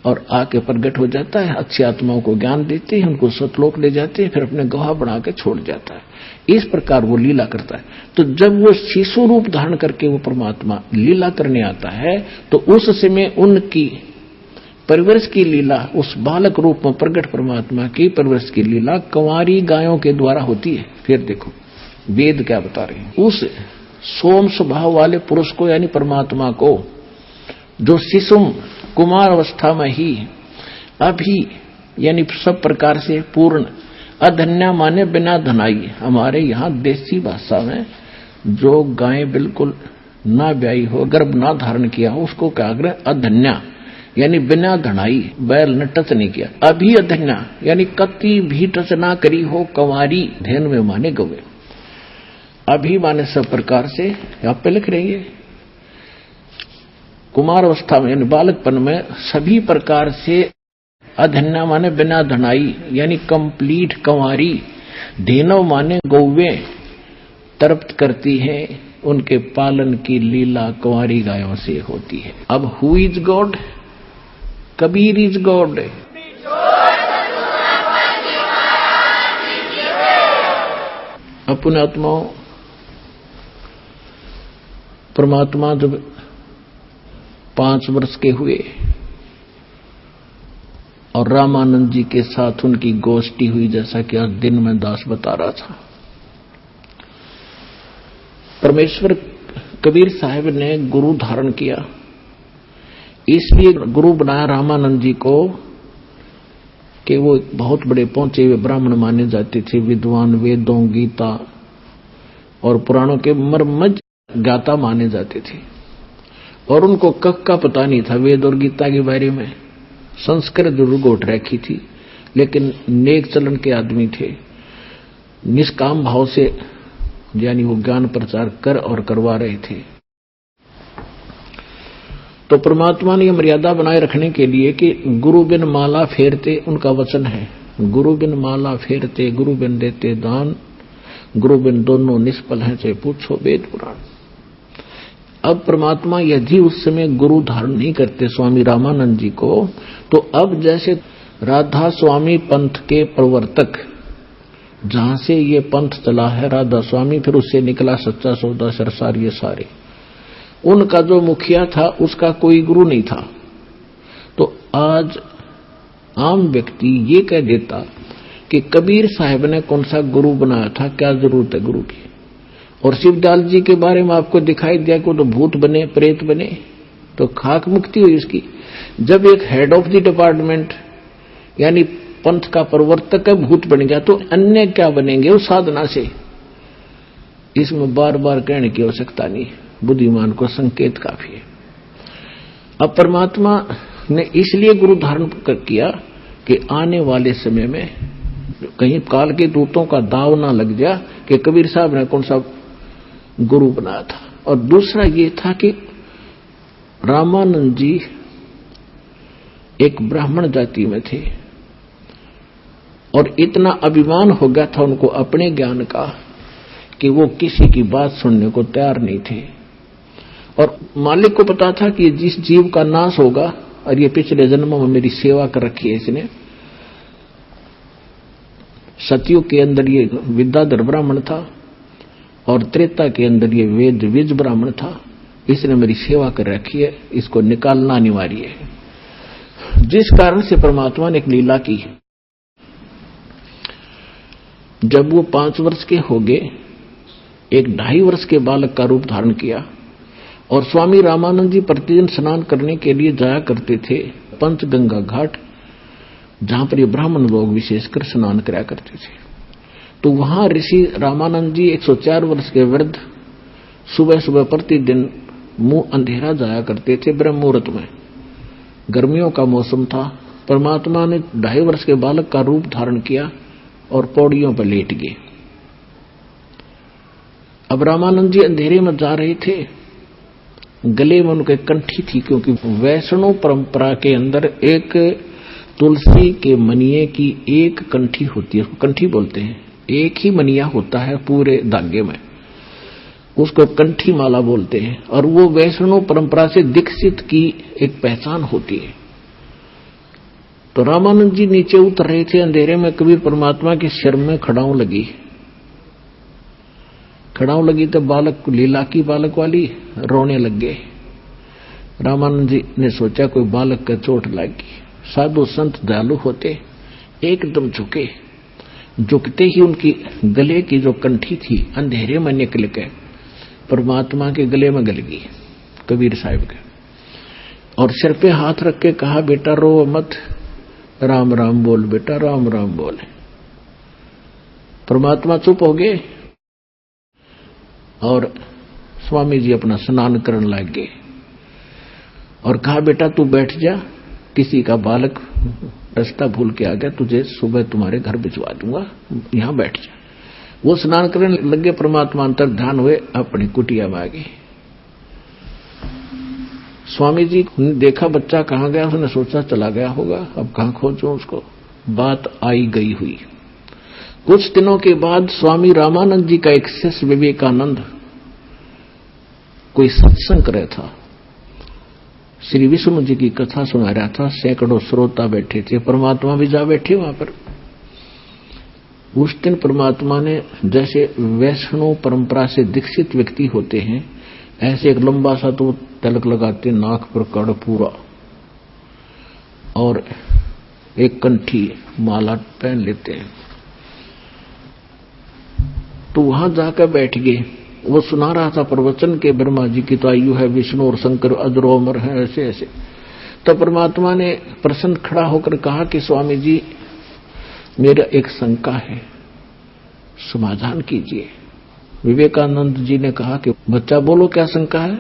और आके प्रकट हो जाता है, अच्छी आत्माओं को ज्ञान देते हैं, उनको सतलोक ले जाते हैं, फिर अपने गवाह बना के छोड़ जाता है। इस प्रकार वो लीला करता है। तो जब वो शिशु रूप धारण करके वो परमात्मा लीला करने आता है, तो उस समय उनकी परवरिश की लीला, उस बालक रूप में प्रकट परमात्मा की परवरिश की लीला कंवारी गायों के द्वारा होती है। फिर देखो वेद क्या बता रहे हैं, उस सोम स्वभाव वाले पुरुष को यानी परमात्मा को, जो शिशुम कुमार अवस्था में ही अभी यानी सब प्रकार से पूर्ण, अधन्या माने बिना धनाई, हमारे यहाँ देसी भाषा में जो गाय बिल्कुल ना ब्याई हो, गर्भ ना धारण किया हो, उसको क्या करें, अधन्या यानी बिना धनाई, बैल ने टच नहीं किया। अभी अधन्या यानी कति भी टच ना करी हो, कंवारी, धेन में माने गवे। अभी माने सब प्रकार से, यहां पे लिख रही है कुमार अवस्था में यानी बालकपन में सभी प्रकार से, अधन्या माने बिना धनाई यानी कंप्लीट कंवारी, धेनव माने गौवे, तृप्त करती है, उनके पालन की लीला कुंवारी गायों से होती है। अब who is God? Kabir is God. अपने आत्माओं, परमात्मा जब 5 वर्ष के हुए और रामानंद जी के साथ उनकी गोष्ठी हुई, जैसा कि आज दिन में दास बता रहा था। परमेश्वर कबीर साहब ने गुरु धारण किया, इसलिए गुरु बनाया रामानंद जी को कि वो बहुत बड़े पहुंचे हुए ब्राह्मण माने जाते थे, विद्वान, वेदों, गीता और पुराणों के मर्मज्ञ गाता माने जाते थे। और उनको कख का पता नहीं था वेद और गीता के बारे में। संस्कृत जरूर गोट रखी थी, लेकिन नेक चलन के आदमी थे। निष्काम भाव से यानी वो ज्ञान प्रचार कर और करवा रहे थे। तो परमात्मा ने मर्यादा बनाए रखने के लिए कि गुरु बिन माला फेरते, उनका वचन है, गुरु बिन माला फेरते, गुरु बिन देते दान, गुरु बिन दोनों निष्फल हैं, चाहे पूछो वेद पुराण। अब परमात्मा यदि उस समय गुरु धारण नहीं करते स्वामी रामानंद जी को, तो अब जैसे राधा स्वामी पंथ के प्रवर्तक, जहां से ये पंथ चला है राधा स्वामी, फिर उससे निकला सच्चा सौदा सरसार, ये सारे, उनका जो मुखिया था उसका कोई गुरु नहीं था। तो आज आम व्यक्ति ये कह देता कि कबीर साहब ने कौन सा गुरु बनाया था, क्या जरूरत है गुरु की। और शिवदयाल जी के बारे में आपको दिखाई दिया कि तो भूत बने, प्रेत बने, तो खाक मुक्ति हुई उसकी। जब एक हेड ऑफ द डिपार्टमेंट यानी पंथ का प्रवर्तक भूत बन गया, तो अन्य क्या बनेंगे उस साधना से। इसमें बार बार कहने की आवश्यकता नहीं, बुद्धिमान को संकेत काफी है। अब परमात्मा ने इसलिए गुरु धारण किया कि आने वाले समय में कहीं काल के दूतों का दाव ना लग जाए कि कबीर साहब ने कौन सा गुरु बनाया था। और दूसरा ये था कि रामानंद जी एक ब्राह्मण जाति में थे और इतना अभिमान हो गया था उनको अपने ज्ञान का कि वो किसी की बात सुनने को तैयार नहीं थे। और मालिक को पता था कि जिस जीव का नाश होगा, और ये पिछले जन्मों में मेरी सेवा कर रखी है इसने, सतयुग के अंदर ये विद्याधर ब्राह्मण था और त्रेता के अंदर ये वेद विज ब्राह्मण था, इसने मेरी सेवा कर रखी है, इसको निकालना अनिवार्य है। जिस कारण से परमात्मा ने एक लीला की। जब वो 5 वर्ष के हो गए, एक 2.5 वर्ष के बालक का रूप धारण किया और स्वामी रामानंद जी प्रतिदिन स्नान करने के लिए जाया करते थे पंचगंगा घाट, जहां पर ये ब्राह्मण लोग विशेषकर स्नान कराया करते थे। तो वहां ऋषि रामानंद जी 104 वर्ष के वृद्ध सुबह सुबह प्रतिदिन मुंह अंधेरा जाया करते थे ब्रह्म मुहूर्त में। गर्मियों का मौसम था। परमात्मा ने 2.5 वर्ष के बालक का रूप धारण किया और पौड़ियों पर लेट गए। अब रामानंद जी अंधेरे में जा रहे थे, गले में उनके कंठी थी, क्योंकि वैष्णव परंपरा के अंदर एक तुलसी के मनिये की एक कंठी होती है, उसको कंठी बोलते हैं। एक ही मनिया होता है पूरे धागे में, उसको कंठी माला बोलते हैं। और वो वैष्णव परंपरा से दीक्षित की एक पहचान होती है। तो रामानंद जी नीचे उतर रहे थे अंधेरे में, कबीर परमात्मा के सिर में खड़ाऊ लगी तो बालक, लीला की बालक वाली, रोने लग गए। रामानंद जी ने सोचा कोई बालक का चोट लगी। साधु संत दयालु होते, एकदम झुके। झुकते ही उनकी गले की जो कंठी थी अंधेरे में निकल के परमात्मा के गले में गल गई, कबीर साहब के। और सिर पे हाथ रख के कहा, बेटा रो मत, राम राम बोल बेटा, राम राम बोल। परमात्मा चुप हो गए और स्वामी जी अपना स्नान करने लग गए और कहा, बेटा तू बैठ जा, किसी का बालक रास्ता भूल के आ गया, तुझे सुबह तुम्हारे घर भिजवा दूंगा, यहां बैठ जा। वो स्नान करने लगे, परमात्मा अंतर ध्यान हुए, अपनी कुटिया में आ गए। स्वामी जी ने देखा बच्चा कहां गया, उसने सोचा चला गया होगा, अब कहां खोजूं उसको। बात आई गई हुई। कुछ दिनों के बाद स्वामी रामानंद जी का एक शिष्य विवेकानंद कोई सत्संग कर रहा था, श्री विष्णु जी की कथा सुना रहा था। सैकड़ों श्रोता बैठे थे, परमात्मा भी जा बैठे वहां पर। उस दिन परमात्मा ने, जैसे वैष्णव परंपरा से दीक्षित व्यक्ति होते हैं, ऐसे एक लंबा सा तो तिलक लगाते, नाक पर कड़ पूरा, और एक कंठी माला पहन लेते हैं। तो वहां जाकर बैठ गए। वो सुना रहा था प्रवचन के ब्रह्मा जी की तो आयु है, विष्णु और शंकर अजरो अमर है, ऐसे ऐसे। तो परमात्मा ने प्रसन्न खड़ा होकर कहा कि स्वामी जी, मेरा एक शंका है, समाधान कीजिए। विवेकानंद जी ने कहा कि बच्चा बोलो, क्या शंका है?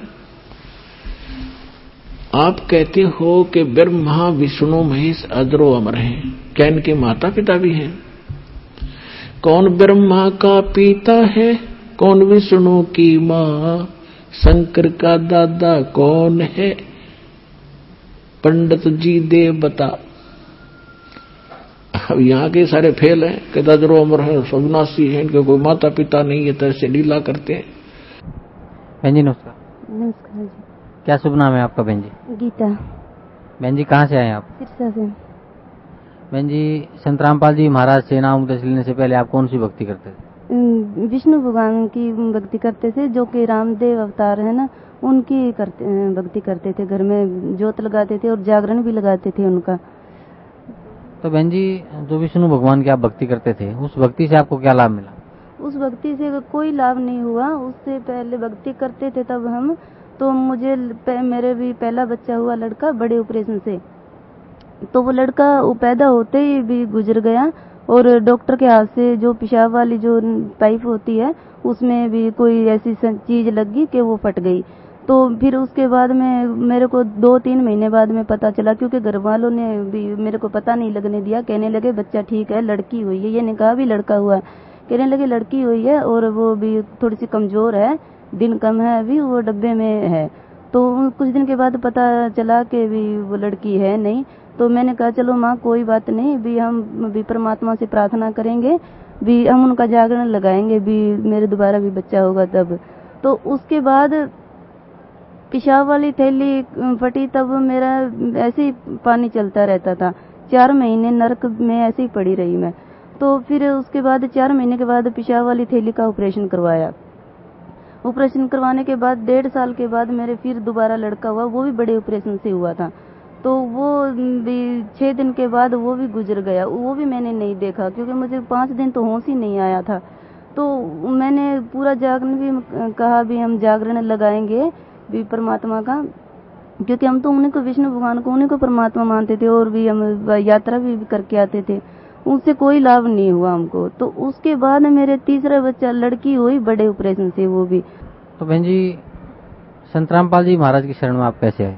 आप कहते हो कि ब्रह्मा विष्णु महेश अजरो अमर हैं, क्या इनके माता पिता भी हैं? कौन ब्रह्मा का पिता है, कौन विष्णु की मां, शंकर का दादा कौन है, पंडित जी दे बता। अब यहाँ के सारे फेल हैं, कि अजरो अमर है, सविनाशी है, इनके कोई माता पिता नहीं है, तो ऐसे लीला करते हैं। बहन जी नमस्कार। नमस्कार जी। क्या शुभ नाम है आपका बहन जी? गीता। बहन जी कहाँ से आए आप? सिरसा से। बहन जी, संत रामपाल जी महाराज से नाम उपदेश लेने से पहले आप कौन सी भक्ति करते थे? विष्णु भगवान की भक्ति करते थे, जो कि रामदेव अवतार है ना, उनकी भक्ति करते थे। घर में ज्योत लगाते थे और जागरण भी लगाते थे उनका। तो बहन जी, जो विष्णु भगवान की आप भक्ति करते थे, उस भक्ति से आपको क्या लाभ मिला? उस भक्ति से कोई लाभ नहीं हुआ। उससे पहले भक्ति करते थे तब हम, तो मुझे मेरे भी पहला बच्चा हुआ लड़का बड़े ऑपरेशन से। तो वो लड़का पैदा होते ही भी गुजर गया, और डॉक्टर के हाथ से जो पेशाब वाली जो पाइप होती है, उसमें भी कोई ऐसी चीज लगी कि वो फट गई। तो फिर उसके बाद में मेरे को 2-3 महीने बाद में पता चला, क्योंकि घर वालों ने भी मेरे को पता नहीं लगने दिया। कहने लगे बच्चा ठीक है, लड़की हुई है। ये नहीं कहा भी लड़का हुआ, कहने लगे लड़की हुई है, और वो भी थोड़ी सी कमजोर है, दिन कम है, अभी वो डब्बे में है। तो कुछ दिन के बाद पता चला कि भी वो लड़की है नहीं। तो मैंने कहा चलो माँ कोई बात नहीं, भी हम भी परमात्मा से प्रार्थना करेंगे, भी हम उनका जागरण लगाएंगे, भी मेरे दोबारा भी बच्चा होगा तब। तो उसके बाद पेशाब वाली थैली फटी, तब मेरा ऐसे ही पानी चलता रहता था। 4 महीने नरक में ऐसे ही पड़ी रही मैं। तो फिर उसके बाद 4 महीने के बाद पेशाब वाली थैली का ऑपरेशन करवाया। ऑपरेशन करवाने के बाद 1.5 साल के बाद मेरे फिर दोबारा लड़का हुआ, वो भी बड़े ऑपरेशन से हुआ था। तो वो भी 6 दिन के बाद वो भी गुजर गया। वो भी मैंने नहीं देखा, क्योंकि मुझे 5 दिन तो होश ही नहीं आया था। तो मैंने पूरा जागरण भी कहा भी हम जागरण लगाएंगे भी परमात्मा का, क्योंकि हम तो उन्हीं को, विष्णु भगवान को, उन्हीं को परमात्मा मानते थे, और भी हम यात्रा भी करके आते थे। उससे कोई लाभ नहीं हुआ हमको। तो उसके बाद मेरे तीसरा बच्चा लड़की हुई बड़े ऑपरेशन से, वो भी। तो बहन जी, संत रामपाल जी महाराज की शरण में आप कैसे आए?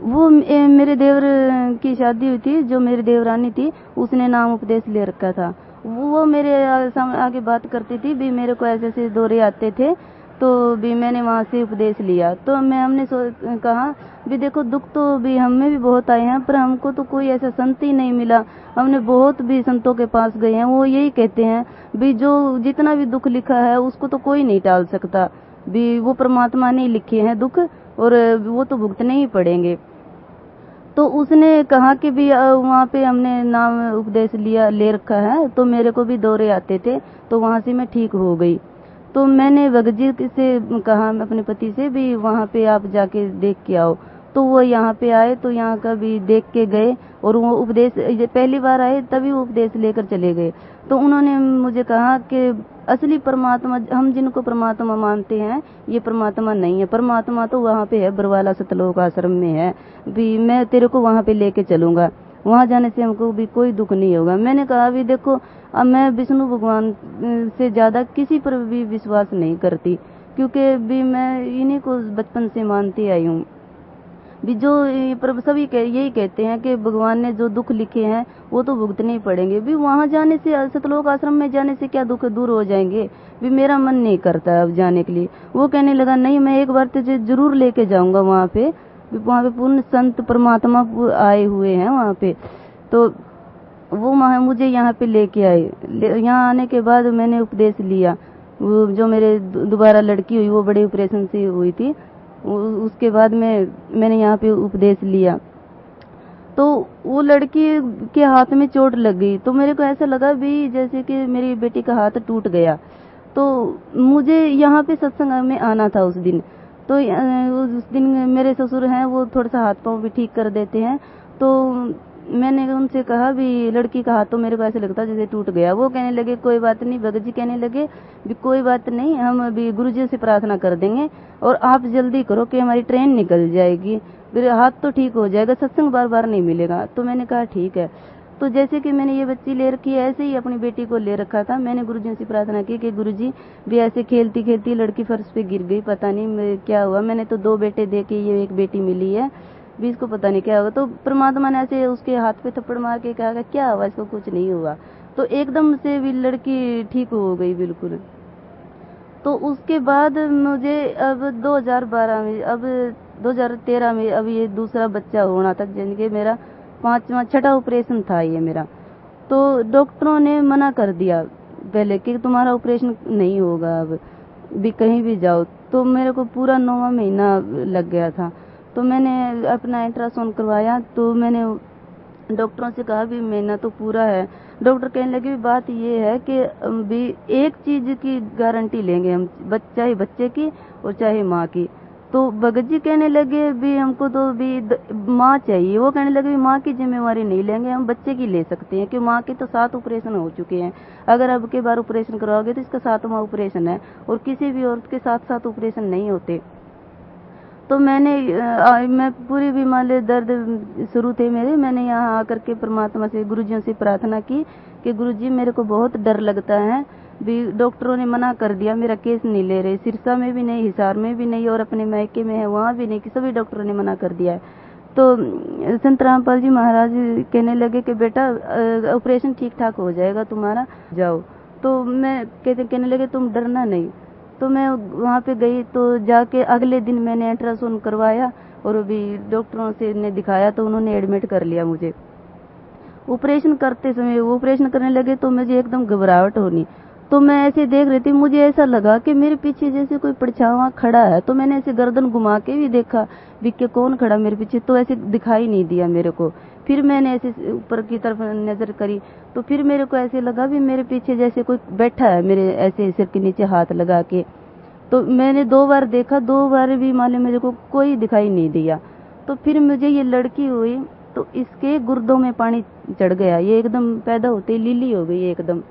वो मेरे देवर की शादी हुई थी, जो मेरी देवरानी थी उसने नाम उपदेश ले रखा था। वो मेरे आगे बात करती थी भी, मेरे को ऐसे ऐसे दौरे आते थे, तो भी मैंने वहां से उपदेश लिया। तो हमने कहा भी देखो, दुख तो भी हमें भी बहुत आए हैं, पर हमको तो कोई ऐसा संत ही नहीं मिला। हमने बहुत भी संतों के पास गए हैं, वो यही कहते हैं भी जो जितना भी दुख लिखा है उसको तो कोई नहीं टाल सकता, भी वो परमात्मा ने लिखे हैं दुख, और वो तो भुगतने ही पड़ेंगे। तो उसने कहा कि भी वहाँ पे हमने नाम उपदेश ले रखा है, तो मेरे को भी दौरे आते थे, तो वहाँ से मैं ठीक हो गई। तो मैंने भगत जी से कहा अपने पति से भी, वहाँ पे आप जाके देख के आओ। तो वो यहाँ पे आए, तो यहाँ का भी देख के गए, और वो उपदेश पहली बार आए तभी वो उपदेश लेकर चले गए। तो उन्होंने मुझे कहा कि असली परमात्मा, हम जिनको परमात्मा मानते हैं, ये परमात्मा नहीं है। परमात्मा तो वहाँ पे है, बरवाला सतलोक आश्रम में है, भी मैं तेरे को वहाँ पे लेके चलूंगा, वहाँ जाने से हमको भी कोई दुख नहीं होगा। मैंने कहा भी देखो, अब मैं विष्णु भगवान से ज्यादा किसी पर भी विश्वास नहीं करती, क्योंकि भी मैं इन्हीं को बचपन से मानती आई हूँ। भी जो सभी यही कहते हैं कि भगवान ने जो दुख लिखे हैं वो तो भुगतने ही पड़ेंगे। भी वहाँ जाने से, सतलोक आश्रम में जाने से क्या दुख दूर हो जाएंगे? भी मेरा मन नहीं करता अब जाने के लिए। वो कहने लगा नहीं, मैं एक बार तुझे जरूर लेके जाऊंगा वहाँ पे पूर्ण संत परमात्मा आए हुए हैं वहाँ पे। तो वो मुझे यहाँ पे लेके आए। यहाँ आने के बाद मैंने उपदेश लिया। वो जो मेरे दोबारा लड़की हुई वो बड़े ऑपरेशन से हुई थी, उसके बाद मैंने यहाँ पे उपदेश लिया। तो वो लड़की के हाथ में चोट लग गई, तो मेरे को ऐसा लगा भी जैसे कि मेरी बेटी का हाथ टूट गया। तो मुझे यहाँ पे सत्संग में आना था उस दिन। तो उस दिन मेरे ससुर हैं, वो थोड़ा सा हाथ पांव भी ठीक कर देते हैं। तो मैंने उनसे कहा भी लड़की का हाथ तो मेरे को ऐसे लगता जैसे टूट गया। वो कहने लगे कोई बात नहीं, भगत जी कहने लगे भी कोई बात नहीं, हम अभी गुरुजी से प्रार्थना कर देंगे और आप जल्दी करो कि हमारी ट्रेन निकल जाएगी, फिर हाथ तो ठीक हो जाएगा, सत्संग बार बार नहीं मिलेगा। तो मैंने कहा ठीक है। तो जैसे कि मैंने ये बच्ची ले रखी है, ऐसे ही अपनी बेटी को ले रखा था। मैंने गुरुजी से प्रार्थना की कि गुरुजी भी ऐसे खेलती खेलती लड़की फर्श पे गिर गई, पता नहीं क्या हुआ। मैंने तो 2 बेटे देखे, ये एक बेटी मिली है, भी इसको पता नहीं क्या होगा। तो परमात्मा ने ऐसे उसके हाथ पे थप्पड़ मार के कहा क्या हुआ, इसको कुछ नहीं हुआ। तो एकदम से भी लड़की ठीक हो गई बिल्कुल। तो उसके बाद मुझे अब 2012 में, अब 2013 में अब ये दूसरा बच्चा होना था, जिनके मेरा 5वां 6ठा ऑपरेशन था ये मेरा। तो डॉक्टरों ने मना कर दिया पहले कि तुम्हारा ऑपरेशन नहीं होगा अब भी कहीं भी जाओ। तो मेरे को पूरा 9वां महीना लग गया था। तो मैंने अपना अल्ट्रासाउंड करवाया, तो मैंने डॉक्टरों से कहा भी महीना तो पूरा है। डॉक्टर कहने लगे बात ये है कि भी एक चीज की गारंटी लेंगे हम, चाहे बच्चे की और चाहे माँ की। तो भगत जी कहने लगे भी हमको तो भी माँ चाहिए। वो कहने लगे भी माँ की जिम्मेवारी नहीं लेंगे, हम बच्चे की ले सकते हैं कि माँ के तो 7 ऑपरेशन हो चुके हैं। अगर अब के बार ऑपरेशन करवाओगे तो इसका 7वां ऑपरेशन है, और किसी भी औरत के 7 ऑपरेशन नहीं होते। तो मैं पूरी बीमारी दर्द शुरू थे मेरे, मैंने यहाँ आकर के परमात्मा से गुरुजियों से प्रार्थना की कि गुरुजी मेरे को बहुत डर लगता है भी, डॉक्टरों ने मना कर दिया, मेरा केस नहीं ले रहे, सिरसा में भी नहीं, हिसार में भी नहीं, और अपने मायके में है वहाँ भी नहीं, कि सभी डॉक्टरों ने मना कर दिया है। तो संत रामपाल जी महाराज कहने लगे कि बेटा ऑपरेशन ठीक ठाक हो जाएगा तुम्हारा, जाओ। तो मैं कहने लगे तुम डरना नहीं। तो मैं वहाँ पे गई, तो जाके अगले दिन मैंने अल्ट्रासाउंड करवाया और अभी डॉक्टरों से ने दिखाया, तो उन्होंने एडमिट कर लिया मुझे। ऑपरेशन करते समय ऑपरेशन करने लगे तो मुझे एकदम घबराहट होनी। तो मैं ऐसे देख रही थी, मुझे ऐसा लगा कि मेरे पीछे जैसे कोई परछावा खड़ा है। तो मैंने ऐसे गर्दन घुमा के भी देखा भी कि कौन खड़ा मेरे पीछे, तो ऐसे दिखाई नहीं दिया मेरे को। फिर मैंने ऐसे ऊपर की तरफ नजर करी, तो फिर मेरे को ऐसे लगा भी मेरे पीछे जैसे कोई बैठा है मेरे ऐसे सिर के नीचे हाथ लगा के। तो मैंने 2 बार देखा, 2 बार भी मालूम मेरे को कोई दिखाई नहीं दिया। तो फिर मुझे ये लड़की हुई, तो इसके गुर्दों में पानी चढ़ गया, ये एकदम पैदा होते ही लीली हो गई एकदम।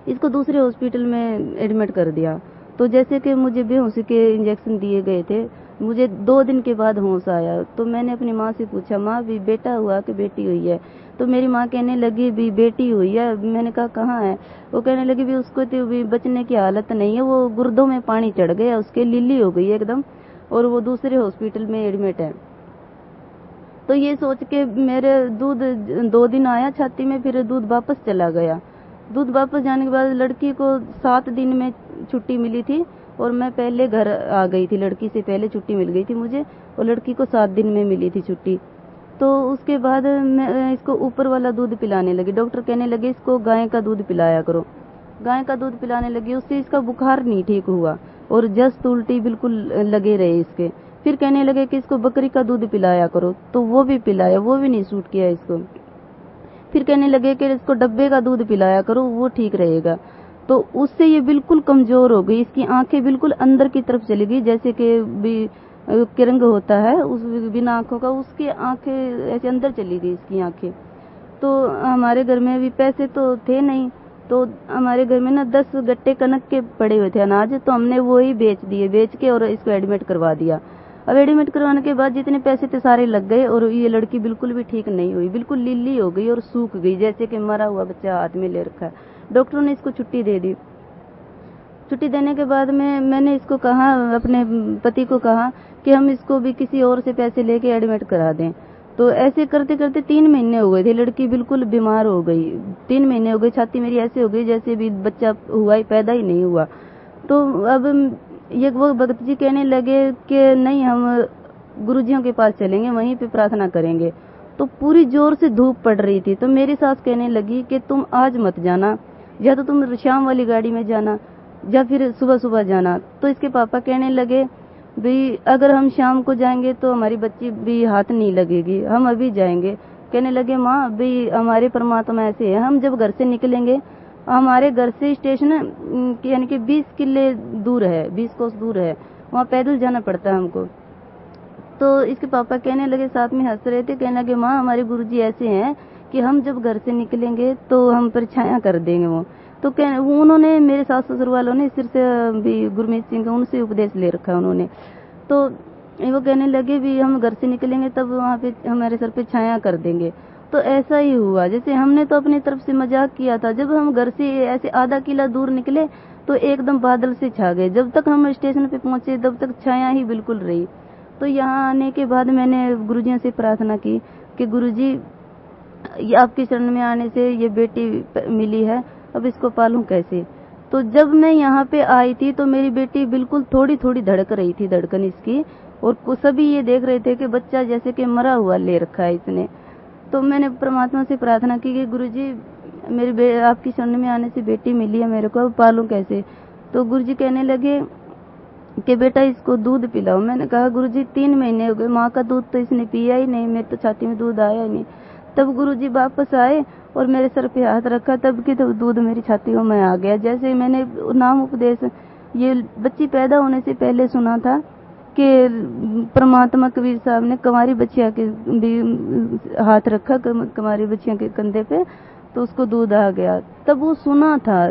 इसको दूसरे हॉस्पिटल में एडमिट कर दिया। तो जैसे कि मुझे बेहोशी के इंजेक्शन दिए गए थे, मुझे 2 दिन के बाद होश आया। तो मैंने अपनी माँ से पूछा, माँ भी बेटा हुआ कि बेटी हुई है? तो मेरी माँ कहने लगी भी बेटी हुई है। मैंने कहा कहाँ है? वो कहने लगी भी उसको तो भी बचने की हालत नहीं है, वो गुर्दों में पानी चढ़ गया उसके, लीली हो गई एकदम, और वो दूसरे हॉस्पिटल में एडमिट है। तो ये सोच के मेरे दूध 2 दिन आया छाती में, फिर दूध वापस चला गया। दूध वापस जाने के बाद लड़की को 7 दिन में छुट्टी मिली थी, और मैं पहले घर आ गई थी, लड़की से पहले छुट्टी मिल गई थी मुझे, और लड़की को 7 दिन में मिली थी छुट्टी। तो उसके बाद मैं इसको ऊपर वाला दूध पिलाने लगी। डॉक्टर कहने लगे इसको गाय का दूध पिलाया करो। गाय का दूध पिलाने लगी, उससे इसका बुखार नहीं ठीक हुआ, और जस्त उल्टी बिल्कुल लगे रहे इसके। फिर कहने लगे कि इसको बकरी का दूध पिलाया करो, तो वो भी पिलाया, वो भी नहीं सूट किया इसको। फिर कहने लगे कि इसको डब्बे का दूध पिलाया करो, वो ठीक रहेगा। तो उससे ये बिल्कुल कमजोर हो गई, इसकी आंखें बिल्कुल अंदर की तरफ चली गई, जैसे कि भी किरंग होता है उस बिना आंखों का, उसकी आंखें ऐसे अंदर चली गई इसकी आंखें। तो हमारे घर में भी पैसे तो थे नहीं, तो हमारे घर में ना 10 गट्टे कनक के पड़े हुए थे अनाज, तो हमने वो ही बेच दिए, बेच के और इसको एडमिट करवा दिया। अब एडमिट करवाने के बाद जितने पैसे थे सारे लग गए, और ये लड़की बिल्कुल भी ठीक नहीं हुई, बिल्कुल लीली हो गई और सूख गई, जैसे कि मरा हुआ बच्चा हाथ में ले रखा है। डॉक्टरों ने इसको छुट्टी दे दी। छुट्टी देने के बाद में मैंने इसको कहा, अपने पति को कहा कि हम इसको भी किसी और से पैसे लेके एडमिट करा दें। तो ऐसे करते करते 3 महीने हो गए थे, लड़की बिल्कुल बीमार हो गई। 3 महीने हो गए, छाती मेरी ऐसे हो गई जैसे भी बच्चा हुआ ही पैदा ही नहीं हुआ। तो अब ये वो भगत जी कहने लगे कि नहीं, हम गुरुजियों के पास चलेंगे, वहीं पे प्रार्थना करेंगे। तो पूरी जोर से धूप पड़ रही थी। तो मेरी सास कहने लगी कि तुम आज मत जाना, या तो तुम शाम वाली गाड़ी में जाना या फिर सुबह सुबह जाना। तो इसके पापा कहने लगे भाई अगर हम शाम को जाएंगे तो हमारी बच्ची भी हाथ नहीं लगेगी, हम अभी जाएंगे। कहने लगे माँ भाई हमारे परमात्मा ऐसे है, हम जब घर से निकलेंगे, हमारे घर से स्टेशन यानी कि 20 किले दूर है, 20 कोस दूर है, वहाँ पैदल जाना पड़ता है हमको। तो इसके पापा कहने लगे, साथ में हंस रहे थे, कहने लगे माँ हमारे गुरुजी ऐसे हैं कि हम जब घर से निकलेंगे तो हम पर छाया कर देंगे वो। तो उन्होंने मेरे सास ससुर वालों ने सिर से भी गुरमीत सिंह का उनसे उपदेश ले रखा उन्होंने। तो वो कहने लगे भी हम घर से निकलेंगे तब वहाँ पे हमारे सर पे छाया कर देंगे। तो ऐसा ही हुआ। जैसे हमने तो अपनी तरफ से मजाक किया था, जब हम घर से ऐसे आधा किला दूर निकले तो एकदम बादल से छा गए। जब तक हम स्टेशन पे पहुंचे तब तक छाया ही बिल्कुल रही। तो यहाँ आने के बाद मैंने गुरुजियों से प्रार्थना की कि गुरुजी आपके शरण में आने से ये बेटी मिली है, अब इसको पालूं कैसे। तो जब मैं यहाँ पे आई थी तो मेरी बेटी बिल्कुल थोड़ी थोड़ी धड़क रही थी, धड़कन इसकी, और सभी ये देख रहे थे कि बच्चा जैसे कि मरा हुआ ले रखा है इसने। तो मैंने परमात्मा से प्रार्थना की कि गुरुजी मेरी आपकी शरण में आने से बेटी मिली है मेरे को, अब पालूं कैसे। तो गुरुजी कहने लगे कि बेटा इसको दूध पिलाओ। मैंने कहा गुरुजी 3 महीने हो गए, माँ का दूध तो इसने पिया ही नहीं, मेरे तो छाती में दूध आया ही नहीं। तब गुरुजी वापस आए और मेरे सर पे हाथ रखा, तब की तो दूध मेरी छातियों में आ गया। जैसे मैंने नाम उपदेश ये बच्ची पैदा होने से पहले सुना था कि परमात्मा कबीर साहब ने कुंवारी बच्चिया के भी हाथ रखा, कुंवारी बच्चिया के कंधे पे, तो उसको दूध आ गया। तब वो सुना था।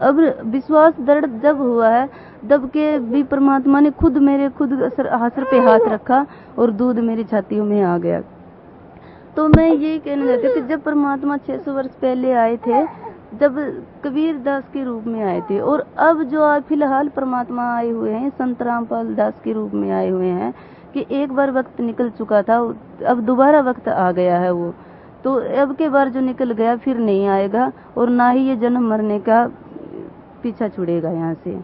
अब विश्वास दृढ़ जब हुआ है तब के भी परमात्मा ने खुद मेरे सर पे हाथ रखा और दूध मेरी छातियों में आ गया। तो मैं यही कहना चाहती हूँ कि जब परमात्मा 600 वर्ष पहले आए थे, जब कबीर दास के रूप में आए थे, और अब जो आज फिलहाल परमात्मा आए हुए हैं संत रामपाल दास के रूप में आए हुए हैं, कि एक बार वक्त निकल चुका था, अब दोबारा वक्त आ गया है वो। तो अब के बार जो निकल गया फिर नहीं आएगा, और ना ही ये जन्म मरने का पीछा छुड़ेगा यहाँ से।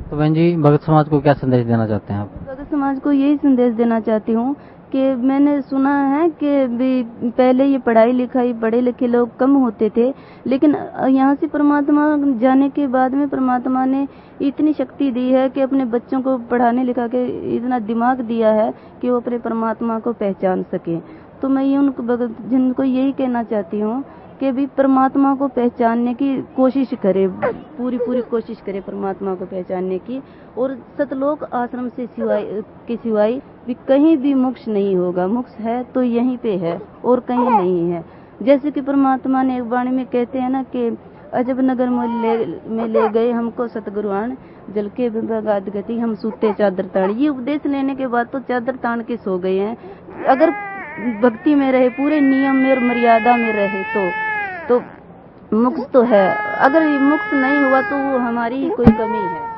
तो बहन जी भगत समाज को क्या संदेश देना चाहते हैं आप? भगत समाज को यही संदेश देना चाहती हूँ कि मैंने सुना है कि भी पहले ये पढ़ाई लिखाई पढ़े लिखे लोग कम होते थे, लेकिन यहाँ से परमात्मा जाने के बाद में परमात्मा ने इतनी शक्ति दी है कि अपने बच्चों को पढ़ाने लिखा के इतना दिमाग दिया है कि वो अपने परमात्मा को पहचान सके। तो मैं ये जिनको यही कहना चाहती हूँ कि भी परमात्मा को पहचानने की कोशिश करे, पूरी कोशिश करे परमात्मा को पहचानने की। और सतलोक आश्रम से सिवाय भी कहीं भी मोक्ष नहीं होगा। मोक्ष है तो यहीं पे है और कहीं नहीं है। जैसे कि परमात्मा ने एक वाणी में कहते हैं ना कि अजब नगर में ले गए हमको सतगुरुआन, जल के बगाद गति हम सूते चादर ताड़। ये उपदेश लेने के बाद तो चादर तान के सो गए हैं। अगर भक्ति में रहे, पूरे नियम में और मर्यादा में रहे तो मोक्ष तो है। अगर मोक्ष नहीं हुआ तो वो हमारी ही कोई कमी है।